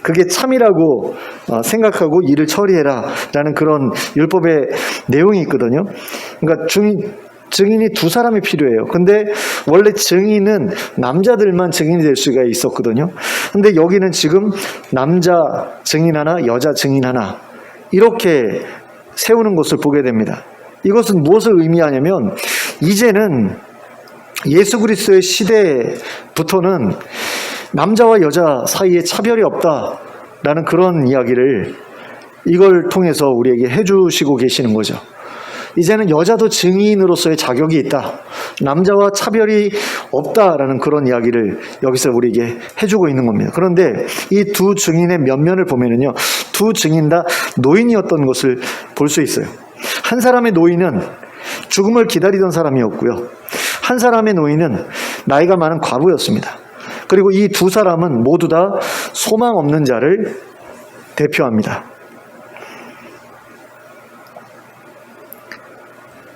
그게 참이라고 생각하고 일을 처리해라 라는 그런 율법의 내용이 있거든요. 그러니까 증인이 두 사람이 필요해요. 근데 원래 증인은 남자들만 증인이 될 수가 있었거든요. 근데 여기는 지금 남자 증인 하나, 여자 증인 하나 이렇게 세우는 것을 보게 됩니다. 이것은 무엇을 의미하냐면, 이제는 예수 그리스도의 시대부터는 남자와 여자 사이에 차별이 없다라는 그런 이야기를 이걸 통해서 우리에게 해주시고 계시는 거죠. 이제는 여자도 증인으로서의 자격이 있다, 남자와 차별이 없다라는 그런 이야기를 여기서 우리에게 해주고 있는 겁니다. 그런데 이 두 증인의 면면을 보면은요, 두 증인 다 노인이었던 것을 볼 수 있어요. 한 사람의 노인은 죽음을 기다리던 사람이었고요, 한 사람의 노인은 나이가 많은 과부였습니다. 그리고 이 두 사람은 모두 다 소망 없는 자를 대표합니다.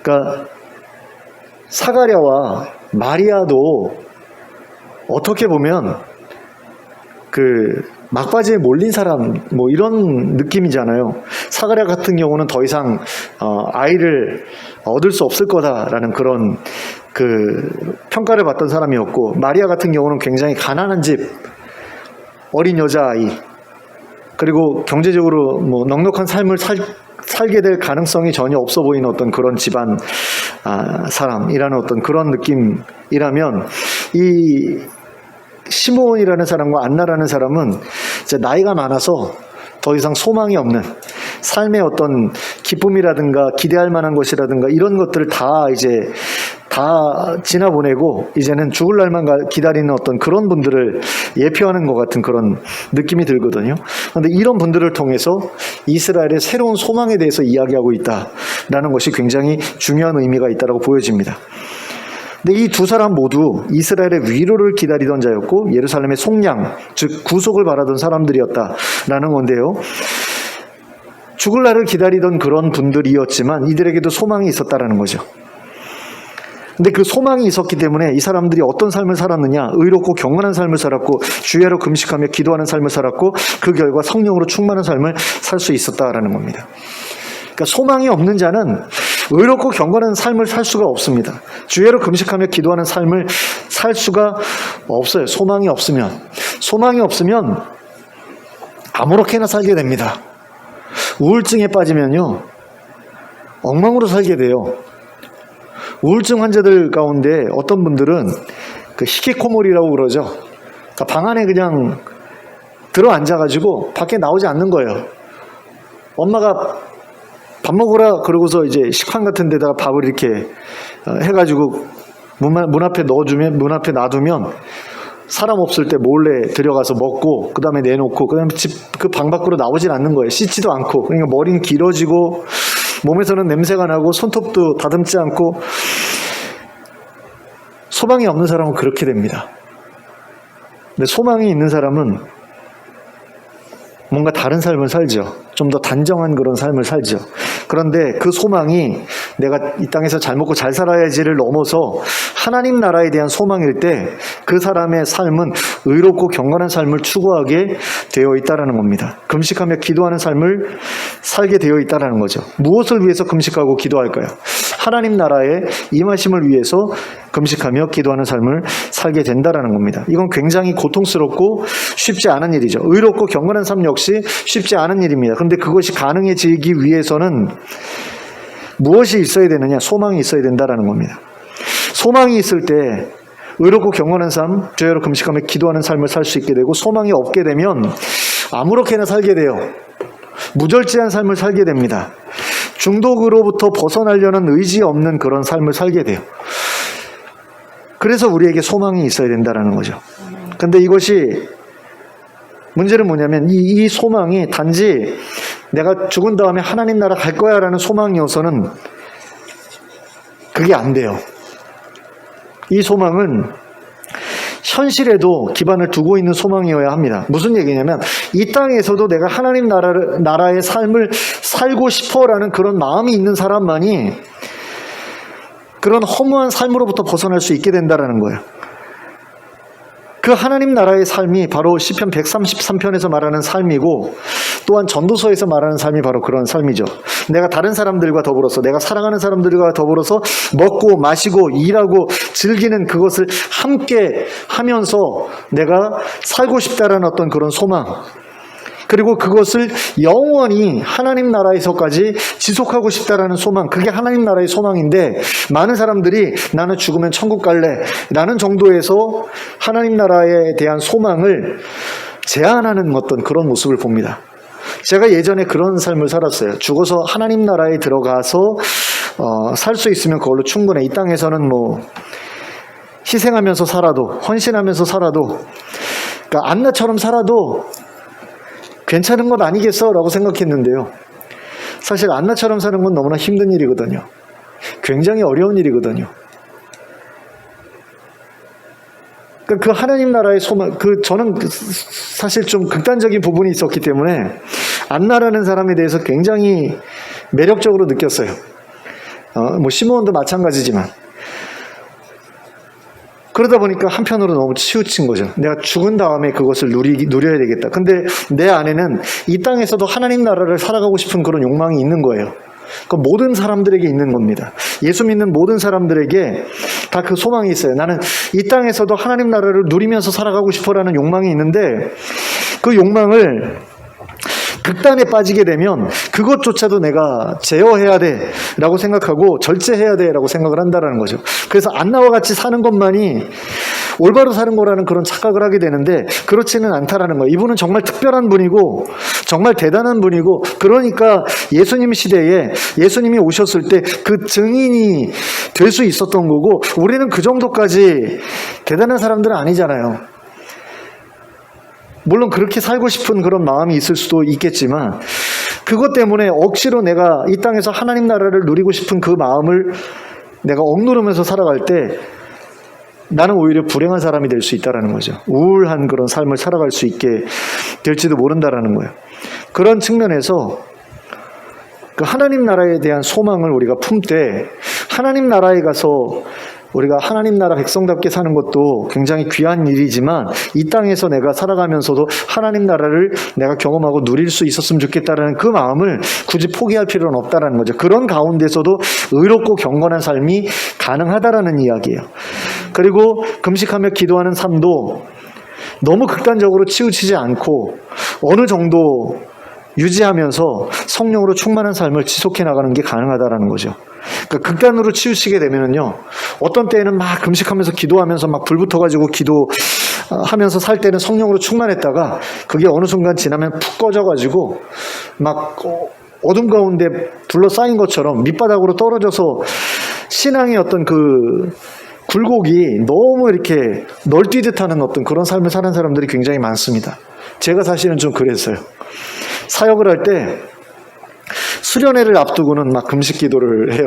그러니까 사가랴와 마리아도 어떻게 보면 그 막바지에 몰린 사람 뭐 이런 느낌이잖아요. 사가랴 같은 경우는 더 이상 아이를 얻을 수 없을 거다라는 그런 그 평가를 받던 사람이었고, 마리아 같은 경우는 굉장히 가난한 집 어린 여자아이, 그리고 경제적으로 뭐 넉넉한 삶을 살게 될 가능성이 전혀 없어 보이는 어떤 그런 집안 사람이라는 어떤 그런 느낌이라면, 이 시므온이라는 사람과 안나라는 사람은 이제 나이가 많아서 더 이상 소망이 없는, 삶의 어떤 기쁨이라든가 기대할 만한 것이라든가 이런 것들을 다 지나보내고 이제는 죽을 날만 기다리는 어떤 그런 분들을 예표하는 것 같은 그런 느낌이 들거든요. 그런데 이런 분들을 통해서 이스라엘의 새로운 소망에 대해서 이야기하고 있다라는 것이 굉장히 중요한 의미가 있다고 보여집니다. 근데 이 두 사람 모두 이스라엘의 위로를 기다리던 자였고 예루살렘의 속량, 즉 구속을 바라던 사람들이었다라는 건데요. 죽을 날을 기다리던 그런 분들이었지만 이들에게도 소망이 있었다라는 거죠. 근데 그 소망이 있었기 때문에 이 사람들이 어떤 삶을 살았느냐? 의롭고 경건한 삶을 살았고 주야로 금식하며 기도하는 삶을 살았고 그 결과 성령으로 충만한 삶을 살 수 있었다라는 겁니다. 그러니까 소망이 없는 자는 의롭고 경건한 삶을 살 수가 없습니다. 주야로 금식하며 기도하는 삶을 살 수가 없어요. 소망이 없으면 아무렇게나 살게 됩니다. 우울증에 빠지면요, 엉망으로 살게 돼요. 우울증 환자들 가운데 어떤 분들은 그 히키코모리라고 그러죠. 그러니까 방 안에 그냥 들어 앉아가지고 밖에 나오지 않는 거예요. 엄마가 밥 먹으라 그러고서 이제 식판 같은 데다가 밥을 이렇게 해가지고 문 앞에 넣어주면, 문 앞에 놔두면 사람 없을 때 몰래 들어가서 먹고 그 다음에 내놓고 그 다음에 그 방 밖으로 나오질 않는 거예요. 씻지도 않고. 그러니까 머리는 길어지고 몸에서는 냄새가 나고 손톱도 다듬지 않고. 소망이 없는 사람은 그렇게 됩니다. 근데 소망이 있는 사람은 뭔가 다른 삶을 살죠. 좀 더 단정한 그런 삶을 살죠. 그런데 그 소망이 내가 이 땅에서 잘 먹고 잘 살아야지를 넘어서 하나님 나라에 대한 소망일 때 그 사람의 삶은 의롭고 경건한 삶을 추구하게 되어 있다는 겁니다. 금식하며 기도하는 삶을 살게 되어 있다는 거죠. 무엇을 위해서 금식하고 기도할까요? 하나님 나라의 임하심을 위해서 금식하며 기도하는 삶을 살게 된다는 겁니다. 이건 굉장히 고통스럽고 쉽지 않은 일이죠. 의롭고 경건한 삶 역시 쉽지 않은 일입니다. 그런데 그것이 가능해지기 위해서는 무엇이 있어야 되느냐? 소망이 있어야 된다는 겁니다. 소망이 있을 때 의롭고 경건한 삶, 주야로 금식하며 기도하는 삶을 살 수 있게 되고, 소망이 없게 되면 아무렇게나 살게 돼요. 무절제한 삶을 살게 됩니다. 중독으로부터 벗어나려는 의지 없는 그런 삶을 살게 돼요. 그래서 우리에게 소망이 있어야 된다는 거죠. 근데 이것이 문제는 뭐냐면 이 소망이 단지 내가 죽은 다음에 하나님 나라 갈 거야 라는 소망이어서는 그게 안 돼요. 이 소망은 현실에도 기반을 두고 있는 소망이어야 합니다. 무슨 얘기냐면 이 땅에서도 내가 하나님 나라의 삶을 살고 싶어라는 그런 마음이 있는 사람만이 그런 허무한 삶으로부터 벗어날 수 있게 된다는 거예요. 그 하나님 나라의 삶이 바로 시편 133편에서 말하는 삶이고, 또한 전도서에서 말하는 삶이 바로 그런 삶이죠. 내가 다른 사람들과 더불어서, 내가 사랑하는 사람들과 더불어서 먹고 마시고 일하고 즐기는 그것을 함께 하면서 내가 살고 싶다라는 어떤 그런 소망, 그리고 그것을 영원히 하나님 나라에서까지 지속하고 싶다라는 소망, 그게 하나님 나라의 소망인데, 많은 사람들이 나는 죽으면 천국 갈래 라는 정도에서 하나님 나라에 대한 소망을 제한하는 어떤 그런 모습을 봅니다. 제가 예전에 그런 삶을 살았어요. 죽어서 하나님 나라에 들어가서 살 수 있으면 그걸로 충분해. 이 땅에서는 뭐 희생하면서 살아도, 헌신하면서 살아도, 그러니까 안나처럼 살아도 괜찮은 것 아니겠어? 라고 생각했는데요. 사실 안나처럼 사는 건 너무나 힘든 일이거든요. 굉장히 어려운 일이거든요. 그 하나님 나라의 소망, 저는 사실 좀 극단적인 부분이 있었기 때문에 안나라는 사람에 대해서 굉장히 매력적으로 느꼈어요. 뭐 시므온도 마찬가지지만. 그러다 보니까 한편으로 너무 치우친 거죠. 내가 죽은 다음에 그것을 누려야 되겠다. 근데 내 안에는 이 땅에서도 하나님 나라를 살아가고 싶은 그런 욕망이 있는 거예요. 그 모든 사람들에게 있는 겁니다. 예수 믿는 모든 사람들에게 다 그 소망이 있어요. 나는 이 땅에서도 하나님 나라를 누리면서 살아가고 싶어라는 욕망이 있는데, 그 욕망을 극단에 빠지게 되면 그것조차도 내가 제어해야 돼라고 생각하고 절제해야 돼라고 생각을 한다라는 거죠. 그래서 안나와 같이 사는 것만이 올바로 사는 거라는 그런 착각을 하게 되는데 그렇지는 않다라는 거예요. 이분은 정말 특별한 분이고 정말 대단한 분이고, 그러니까 예수님 시대에 예수님이 오셨을 때 그 증인이 될 수 있었던 거고, 우리는 그 정도까지 대단한 사람들은 아니잖아요. 물론 그렇게 살고 싶은 그런 마음이 있을 수도 있겠지만, 그것 때문에 억지로 내가 이 땅에서 하나님 나라를 누리고 싶은 그 마음을 내가 억누르면서 살아갈 때 나는 오히려 불행한 사람이 될 수 있다는 거죠. 우울한 그런 삶을 살아갈 수 있게 될지도 모른다는 거예요. 그런 측면에서 그 하나님 나라에 대한 소망을 우리가 품되, 하나님 나라에 가서 우리가 하나님 나라 백성답게 사는 것도 굉장히 귀한 일이지만, 이 땅에서 내가 살아가면서도 하나님 나라를 내가 경험하고 누릴 수 있었으면 좋겠다는 그 마음을 굳이 포기할 필요는 없다는 거죠. 그런 가운데서도 의롭고 경건한 삶이 가능하다라는 이야기예요. 그리고 금식하며 기도하는 삶도 너무 극단적으로 치우치지 않고 어느 정도 유지하면서 성령으로 충만한 삶을 지속해 나가는 게 가능하다라는 거죠. 그러니까 극단으로 치우치게 되면은요, 어떤 때에는 막 금식하면서 기도하면서 막 불붙어가지고 기도하면서 살 때는 성령으로 충만했다가 그게 어느 순간 지나면 푹 꺼져가지고 막 어둠 가운데 둘러싸인 것처럼 밑바닥으로 떨어져서 신앙의 어떤 그 굴곡이 너무 이렇게 널뛰듯 하는 어떤 그런 삶을 사는 사람들이 굉장히 많습니다. 제가 사실은 좀 그랬어요. 사역을 할 때 수련회를 앞두고는 막 금식 기도를 해요.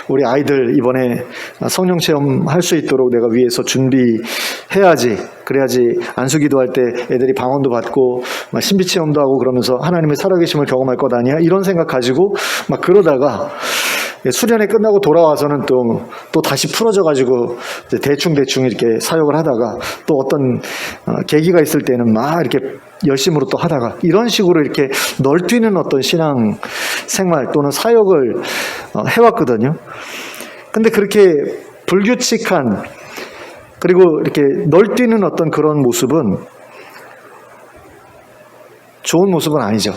우리 아이들 이번에 성령 체험할 수 있도록 내가 위해서 준비해야지, 그래야지 안수 기도할 때 애들이 방언도 받고 막 신비 체험도 하고 그러면서 하나님의 살아계심을 경험할 것 아니야, 이런 생각 가지고 막 그러다가 수련회 끝나고 돌아와서는 또 다시 풀어져가지고 대충 이렇게 사역을 하다가, 또 어떤 계기가 있을 때는 막 이렇게 열심으로 또 하다가, 이런 식으로 이렇게 널뛰는 어떤 신앙 생활 또는 사역을 해왔거든요. 근데 그렇게 불규칙한, 그리고 이렇게 널뛰는 어떤 그런 모습은 좋은 모습은 아니죠.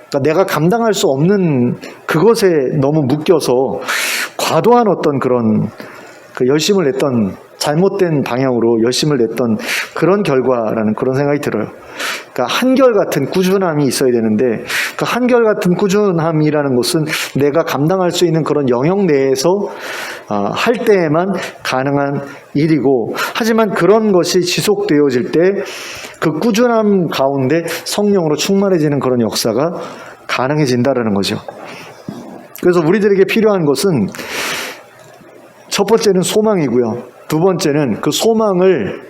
그러니까 내가 감당할 수 없는 그것에 너무 묶여서 과도한 어떤 그런 그 열심을 냈던, 잘못된 방향으로 열심을 냈던 그런 결과라는 그런 생각이 들어요. 그러니까 한결같은 꾸준함이 있어야 되는데, 그 한결같은 꾸준함이라는 것은 내가 감당할 수 있는 그런 영역 내에서 할 때에만 가능한 일이고, 하지만 그런 것이 지속되어질 때 그 꾸준함 가운데 성령으로 충만해지는 그런 역사가 가능해진다는 거죠. 그래서 우리들에게 필요한 것은 첫 번째는 소망이고요. 두 번째는 그 소망을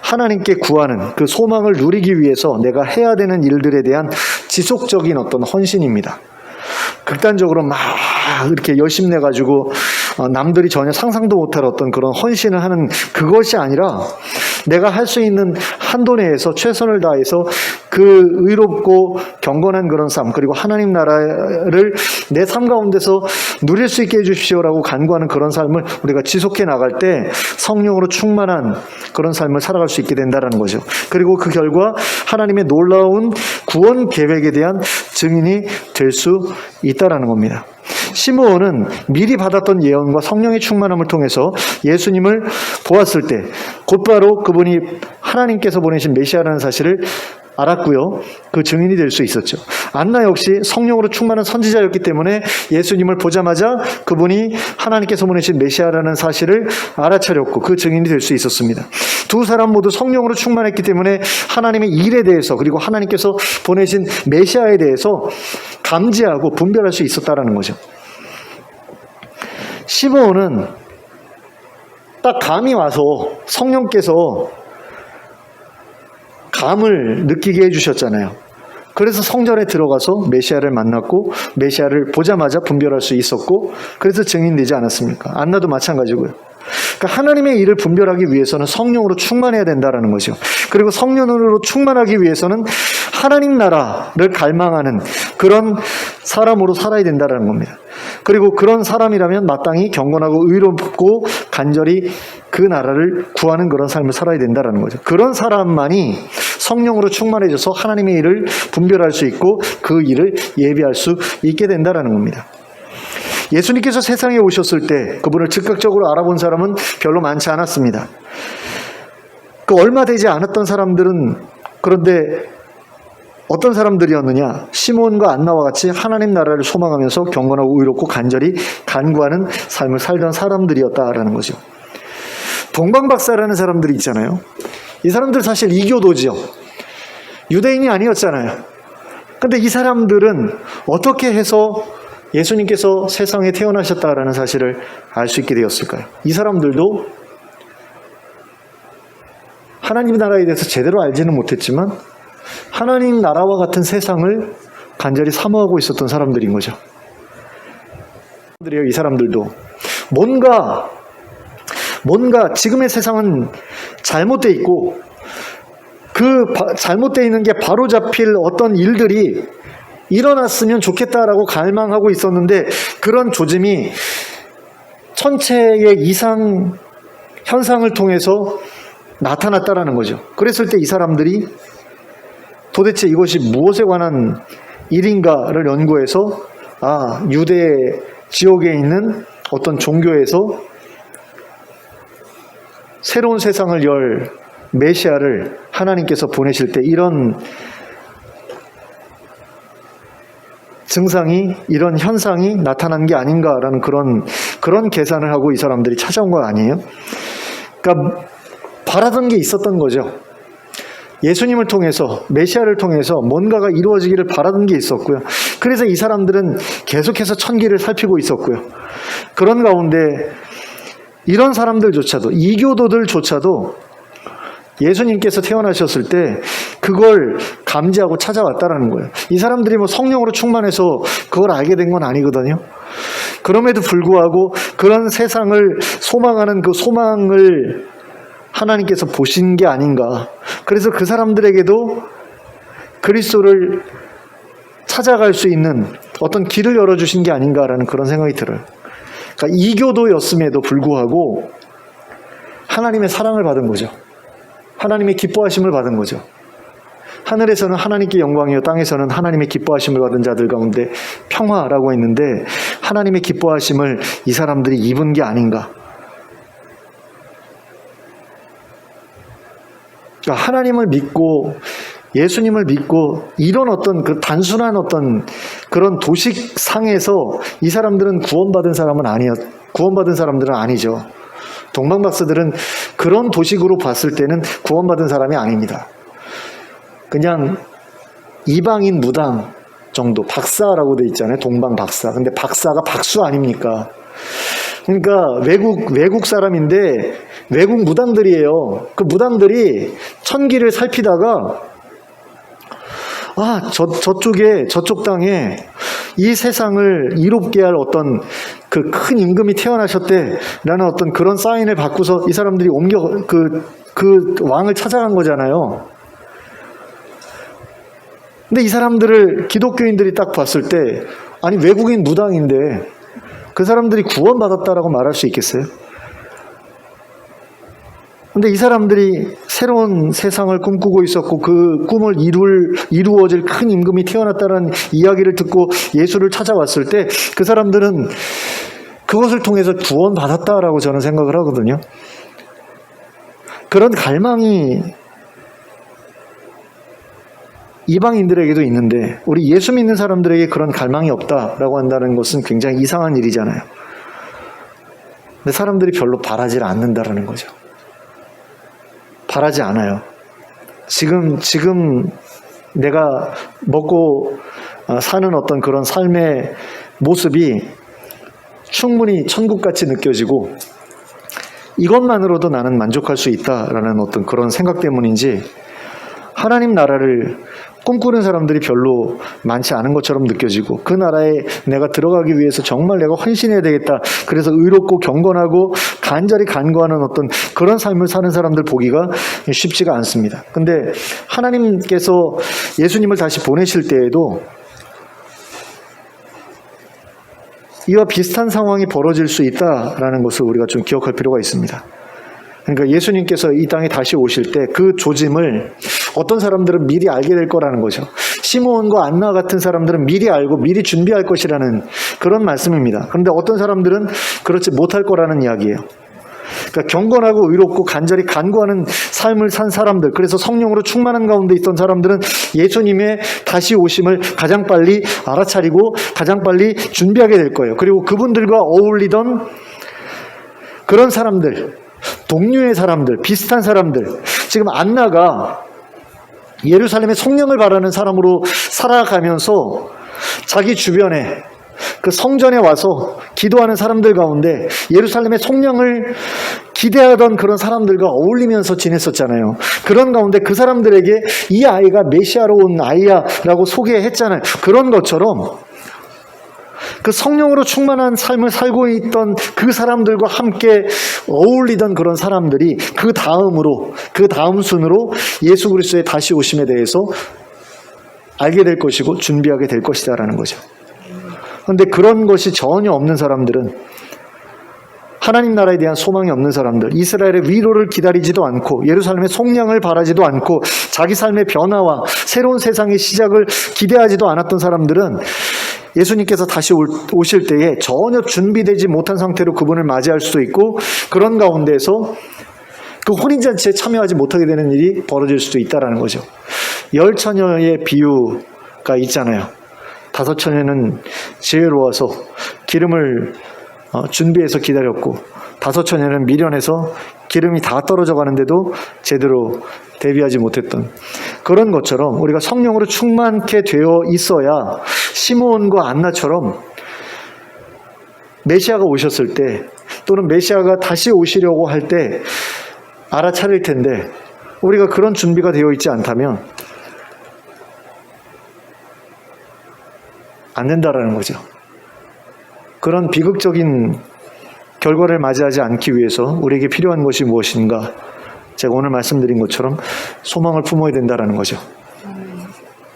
하나님께 구하는, 그 소망을 누리기 위해서 내가 해야 되는 일들에 대한 지속적인 어떤 헌신입니다. 극단적으로 막 이렇게 열심 내가지고 남들이 전혀 상상도 못할 어떤 그런 헌신을 하는 그것이 아니라, 내가 할 수 있는 한도 내에서 최선을 다해서 그 의롭고 경건한 그런 삶, 그리고 하나님 나라를 내 삶 가운데서 누릴 수 있게 해주십시오라고 간구하는 그런 삶을 우리가 지속해 나갈 때 성령으로 충만한 그런 삶을 살아갈 수 있게 된다는 거죠. 그리고 그 결과 하나님의 놀라운 구원 계획에 대한 증인이 될 수 있다는 겁니다. 시므온은 미리 받았던 예언과 성령의 충만함을 통해서 예수님을 보았을 때 곧바로 그분이 하나님께서 보내신 메시아라는 사실을 알았고요. 그 증인이 될 수 있었죠. 안나 역시 성령으로 충만한 선지자였기 때문에 예수님을 보자마자 그분이 하나님께서 보내신 메시아라는 사실을 알아차렸고 그 증인이 될 수 있었습니다. 두 사람 모두 성령으로 충만했기 때문에 하나님의 일에 대해서, 그리고 하나님께서 보내신 메시아에 대해서 감지하고 분별할 수 있었다라는 거죠. 시므온은 딱 감이 와서 성령께서 감을 느끼게 해주셨잖아요. 그래서 성전에 들어가서 메시아를 만났고 메시아를 보자마자 분별할 수 있었고, 그래서 증인되지 않았습니까? 안나도 마찬가지고요. 그러니까 하나님의 일을 분별하기 위해서는 성령으로 충만해야 된다는 거죠. 그리고 성령으로 충만하기 위해서는 하나님 나라를 갈망하는 그런 사람으로 살아야 된다는 겁니다. 그리고 그런 사람이라면 마땅히 경건하고 의롭고 간절히 그 나라를 구하는 그런 삶을 살아야 된다는 거죠. 그런 사람만이 성령으로 충만해져서 하나님의 일을 분별할 수 있고 그 일을 예비할 수 있게 된다라는 겁니다. 예수님께서 세상에 오셨을 때 그분을 즉각적으로 알아본 사람은 별로 많지 않았습니다. 그 얼마 되지 않았던 사람들은, 그런데 어떤 사람들이었느냐? 시몬과 안나와 같이 하나님 나라를 소망하면서 경건하고 의롭고 간절히 간구하는 삶을 살던 사람들이었다라는 거죠. 동방박사라는 사람들이 있잖아요. 이 사람들 사실 이교도지요. 유대인이 아니었잖아요. 근데 이 사람들은 어떻게 해서 예수님께서 세상에 태어나셨다라는 사실을 알 수 있게 되었을까요? 이 사람들도 하나님 나라에 대해서 제대로 알지는 못했지만 하나님 나라와 같은 세상을 간절히 사모하고 있었던 사람들인 거죠. 이 사람들도 뭔가 지금의 세상은 잘못되어 있고 그 잘못되어 있는 게 바로잡힐 어떤 일들이 일어났으면 좋겠다라고 갈망하고 있었는데 그런 조짐이 천체의 이상 현상을 통해서 나타났다라는 거죠. 그랬을 때 이 사람들이 도대체 이것이 무엇에 관한 일인가를 연구해서 유대 지역에 있는 어떤 종교에서 새로운 세상을 열 메시아를 하나님께서 보내실 때 이런 증상이, 이런 현상이 나타난 게 아닌가라는 그런 계산을 하고 이 사람들이 찾아온 거 아니에요? 그러니까 바라던 게 있었던 거죠. 예수님을 통해서, 메시아를 통해서 뭔가가 이루어지기를 바라던 게 있었고요. 그래서 이 사람들은 계속해서 천기를 살피고 있었고요. 그런 가운데 이런 사람들조차도, 이교도들조차도 예수님께서 태어나셨을 때 그걸 감지하고 찾아왔다라는 거예요. 이 사람들이 뭐 성령으로 충만해서 그걸 알게 된 건 아니거든요. 그럼에도 불구하고 그런 세상을 소망하는 그 소망을 하나님께서 보신 게 아닌가. 그래서 그 사람들에게도 그리스도를 찾아갈 수 있는 어떤 길을 열어주신 게 아닌가라는 그런 생각이 들어요. 그러니까 이교도였음에도 불구하고 하나님의 사랑을 받은 거죠. 하나님의 기뻐하심을 받은 거죠. 하늘에서는 하나님께 영광이요 땅에서는 하나님의 기뻐하심을 받은 자들 가운데 평화라고 했는데 하나님의 기뻐하심을 이 사람들이 입은 게 아닌가. 그러니까 하나님을 믿고 예수님을 믿고 이런 어떤 그 단순한 어떤 그런 도식상에서 이 사람들은 구원받은 사람들은 아니죠. 동방박사들은 그런 도식으로 봤을 때는 구원받은 사람이 아닙니다. 그냥 이방인 무당 정도, 박사라고 돼 있잖아요. 동방박사. 근데 박사가 박수 아닙니까? 그러니까 외국 사람인데 외국 무당들이에요. 그 무당들이 천기를 살피다가 저쪽 땅에 이 세상을 이롭게 할 어떤 그 큰 임금이 태어나셨대라는 어떤 그런 사인을 받고서 이 사람들이 그 왕을 찾아간 거잖아요. 근데 이 사람들을 기독교인들이 딱 봤을 때 아니 외국인 무당인데 그 사람들이 구원받았다라고 말할 수 있겠어요? 근데 이 사람들이 새로운 세상을 꿈꾸고 있었고 그 꿈을 이루어질 큰 임금이 태어났다는 이야기를 듣고 예수를 찾아왔을 때 그 사람들은 그것을 통해서 구원받았다라고 저는 생각을 하거든요. 그런 갈망이 이방인들에게도 있는데 우리 예수 믿는 사람들에게 그런 갈망이 없다라고 한다는 것은 굉장히 이상한 일이잖아요. 근데 사람들이 별로 바라질 않는다라는 거죠. 바라지 않아요. 지금 내가 먹고 사는 어떤 그런 삶의 모습이 충분히 천국같이 느껴지고 이것만으로도 나는 만족할 수 있다라는 어떤 그런 생각 때문인지 하나님 나라를 꿈꾸는 사람들이 별로 많지 않은 것처럼 느껴지고 그 나라에 내가 들어가기 위해서 정말 내가 헌신해야 되겠다. 그래서 의롭고 경건하고 간절히 간구하는 어떤 그런 삶을 사는 사람들 보기가 쉽지가 않습니다. 근데 하나님께서 예수님을 다시 보내실 때에도 이와 비슷한 상황이 벌어질 수 있다라는 것을 우리가 좀 기억할 필요가 있습니다. 그러니까 예수님께서 이 땅에 다시 오실 때 그 조짐을 어떤 사람들은 미리 알게 될 거라는 거죠. 시므온과 안나 같은 사람들은 미리 알고 미리 준비할 것이라는 그런 말씀입니다. 그런데 어떤 사람들은 그렇지 못할 거라는 이야기예요. 그러니까 경건하고 의롭고 간절히 간구하는 삶을 산 사람들, 그래서 성령으로 충만한 가운데 있던 사람들은 예수님의 다시 오심을 가장 빨리 알아차리고 가장 빨리 준비하게 될 거예요. 그리고 그분들과 어울리던 그런 사람들, 동료의 사람들, 비슷한 사람들, 지금 안나가 예루살렘의 성령을 바라는 사람으로 살아가면서 자기 주변에 그 성전에 와서 기도하는 사람들 가운데 예루살렘의 성령을 기대하던 그런 사람들과 어울리면서 지냈었잖아요. 그런 가운데 그 사람들에게 이 아이가 메시아로 온 아이야라고 소개했잖아요. 그런 것처럼 그 성령으로 충만한 삶을 살고 있던 그 사람들과 함께 어울리던 그런 사람들이 그 다음 순으로 예수 그리스도의 다시 오심에 대해서 알게 될 것이고 준비하게 될 것이다라는 거죠. 그런데 그런 것이 전혀 없는 사람들은, 하나님 나라에 대한 소망이 없는 사람들, 이스라엘의 위로를 기다리지도 않고 예루살렘의 속량을 바라지도 않고 자기 삶의 변화와 새로운 세상의 시작을 기대하지도 않았던 사람들은 예수님께서 다시 오실 때에 전혀 준비되지 못한 상태로 그분을 맞이할 수도 있고, 그런 가운데서 그 혼인잔치에 참여하지 못하게 되는 일이 벌어질 수도 있다는 거죠. 10처녀의 비유가 있잖아요. 5처녀는 지혜로워서 기름을 준비해서 기다렸고, 5처녀는 미련해서 기름이 다 떨어져 가는데도 제대로 대비하지 못했던 그런 것처럼, 우리가 성령으로 충만케 되어 있어야 시므온과 안나처럼 메시아가 오셨을 때, 또는 메시아가 다시 오시려고 할 때 알아차릴 텐데, 우리가 그런 준비가 되어 있지 않다면 안 된다라는 거죠. 그런 비극적인 결과를 맞이하지 않기 위해서 우리에게 필요한 것이 무엇인가? 제가 오늘 말씀드린 것처럼 소망을 품어야 된다라는 거죠.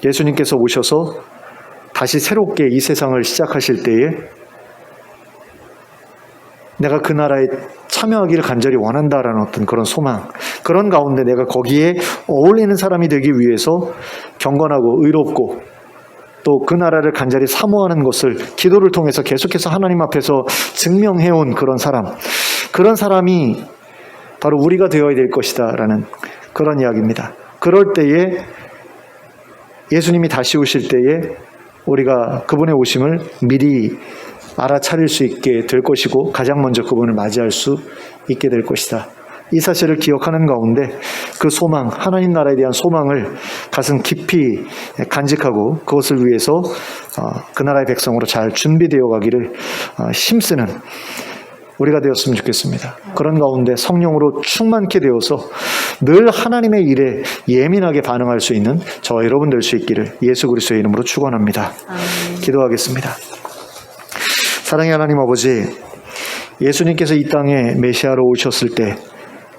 예수님께서 오셔서 다시 새롭게 이 세상을 시작하실 때에 내가 그 나라에 참여하기를 간절히 원한다라는 어떤 그런 소망, 그런 가운데 내가 거기에 어울리는 사람이 되기 위해서 경건하고 의롭고 또 그 나라를 간절히 사모하는 것을 기도를 통해서 계속해서 하나님 앞에서 증명해온 그런 사람이 바로 우리가 되어야 될 것이다 라는 그런 이야기입니다. 그럴 때에 예수님이 다시 오실 때에 우리가 그분의 오심을 미리 알아차릴 수 있게 될 것이고, 가장 먼저 그분을 맞이할 수 있게 될 것이다. 이 사실을 기억하는 가운데 그 소망, 하나님 나라에 대한 소망을 가슴 깊이 간직하고 그것을 위해서 그 나라의 백성으로 잘 준비되어 가기를 힘쓰는 우리가 되었으면 좋겠습니다. 그런 가운데 성령으로 충만케 되어서 늘 하나님의 일에 예민하게 반응할 수 있는 저와 여러분 될 수 있기를 예수 그리스도의 이름으로 축원합니다. 기도하겠습니다. 사랑의 하나님 아버지, 예수님께서 이 땅에 메시아로 오셨을 때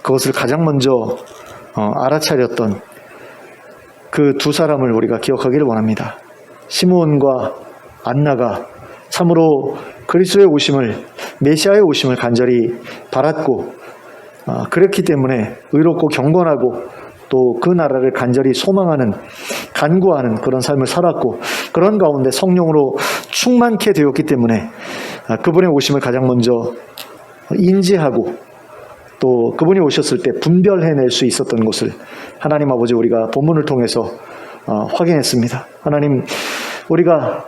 그것을 가장 먼저 알아차렸던 그 두 사람을 우리가 기억하기를 원합니다. 시므온과 안나가 참으로 그리스도의 오심을, 메시아의 오심을 간절히 바랐고, 그랬기 때문에 의롭고 경건하고 또 그 나라를 간절히 소망하는, 간구하는 그런 삶을 살았고, 그런 가운데 성령으로 충만케 되었기 때문에 그분의 오심을 가장 먼저 인지하고 또 그분이 오셨을 때 분별해낼 수 있었던 것을 하나님 아버지 우리가 본문을 통해서 확인했습니다. 하나님, 우리가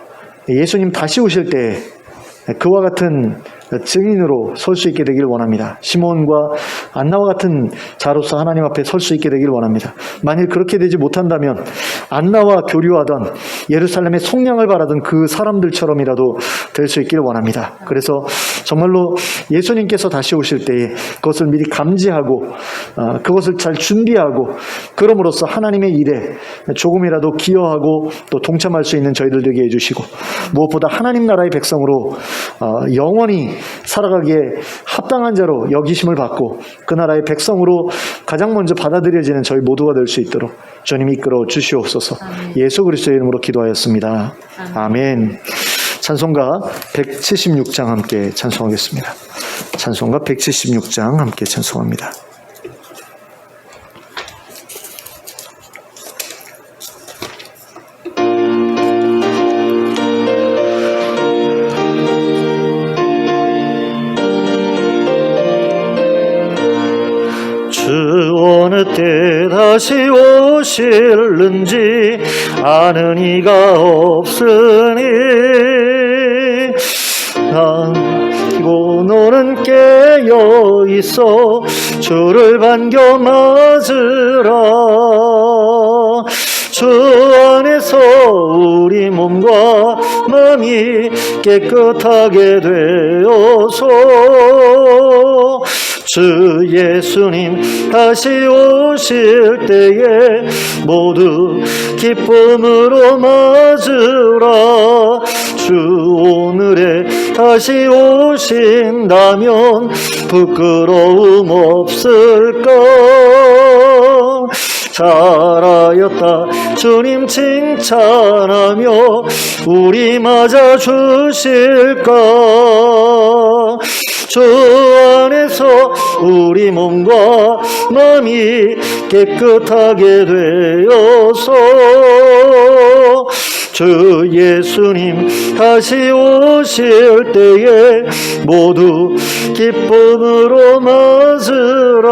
예수님 다시 오실 때 그와 같은 증인으로 설 수 있게 되길 원합니다. 시몬과 안나와 같은 자로서 하나님 앞에 설 수 있게 되길 원합니다. 만일 그렇게 되지 못한다면 안나와 교류하던 예루살렘의 속량을 바라던 그 사람들처럼이라도 될 수 있기를 원합니다. 그래서 정말로 예수님께서 다시 오실 때에 그것을 미리 감지하고 그것을 잘 준비하고, 그럼으로써 하나님의 일에 조금이라도 기여하고 또 동참할 수 있는 저희들 되게 해주시고, 무엇보다 하나님 나라의 백성으로 영원히 살아가기에 합당한 자로 여기심을 받고 그 나라의 백성으로 가장 먼저 받아들여지는 저희 모두가 될 수 있도록 주님 이끌어 주시옵소서. 예수 그리스도의 이름으로 기도하였습니다. 아멘. 찬송가 176장 함께 찬송하겠습니다. 찬송가 176장 함께 찬송합니다. 때 다시 오실는지 아는 이가 없으니 난 끼고 너는 깨어 있어 주를 반겨 맞으라. 주 안에서 우리 몸과 마음이 깨끗하게 되어서 주 예수님 다시 오실 때에 모두 기쁨으로 맞으라. 주 오늘에 다시 오신다면 부끄러움 없을까. 잘하였다 주님 칭찬하며 우리 맞아 주실까. 주 안에서 우리 몸과 마음이 깨끗하게 되어서 주 예수님 다시 오실 때에 모두 기쁨으로 맞으라.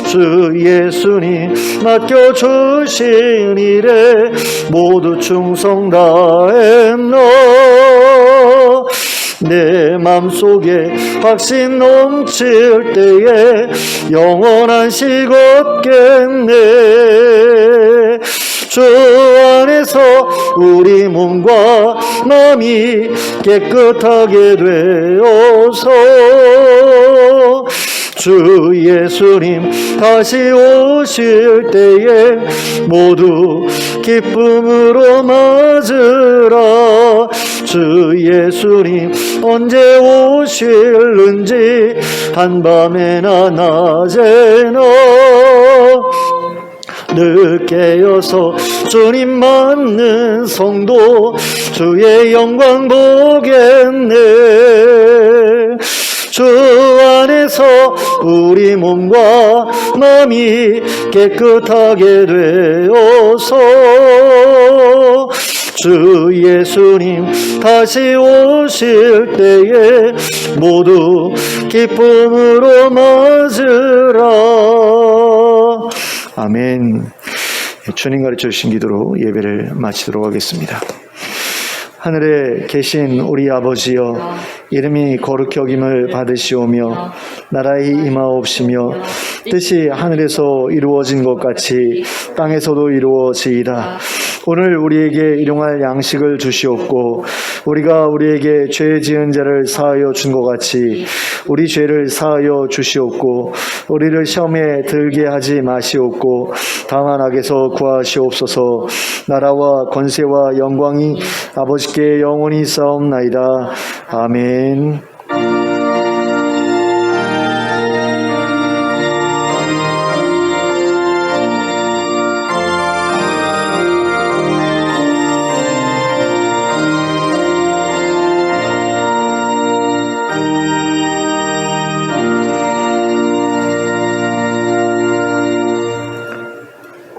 주 예수님 맡겨주신 일에 모두 충성 다했나. 내 맘속에 확신 넘칠 때에 영원한 식 얻겠네. 주 안에서 우리 몸과 마음이 깨끗하게 되어서 주 예수님 다시 오실 때에 모두 기쁨으로 맞으라. 주 예수님 언제 오실는지 한밤에나 낮에나 늦게여서 주님 맞는 성도 주의 영광 보겠네. 주 안에서 우리 몸과 마음이 깨끗하게 되어서 주 예수님 다시 오실 때에 모두 기쁨으로 맞으라. 아멘. 주님 가르쳐 주신 기도로 예배를 마치도록 하겠습니다. 하늘에 계신 우리 아버지여, 이름이 거룩히 여김을 받으시오며 나라의 임하옵시며 뜻이 하늘에서 이루어진 것 같이 땅에서도 이루어지이다. 오늘 우리에게 일용할 양식을 주시옵고 우리가 우리에게 죄 지은 자를 사하여 준 것 같이 우리 죄를 사하여 주시옵고 우리를 시험에 들게 하지 마시옵고 다만 악에서 구하시옵소서. 나라와 권세와 영광이 아버지께 영원히 있사옵나이다. 아멘.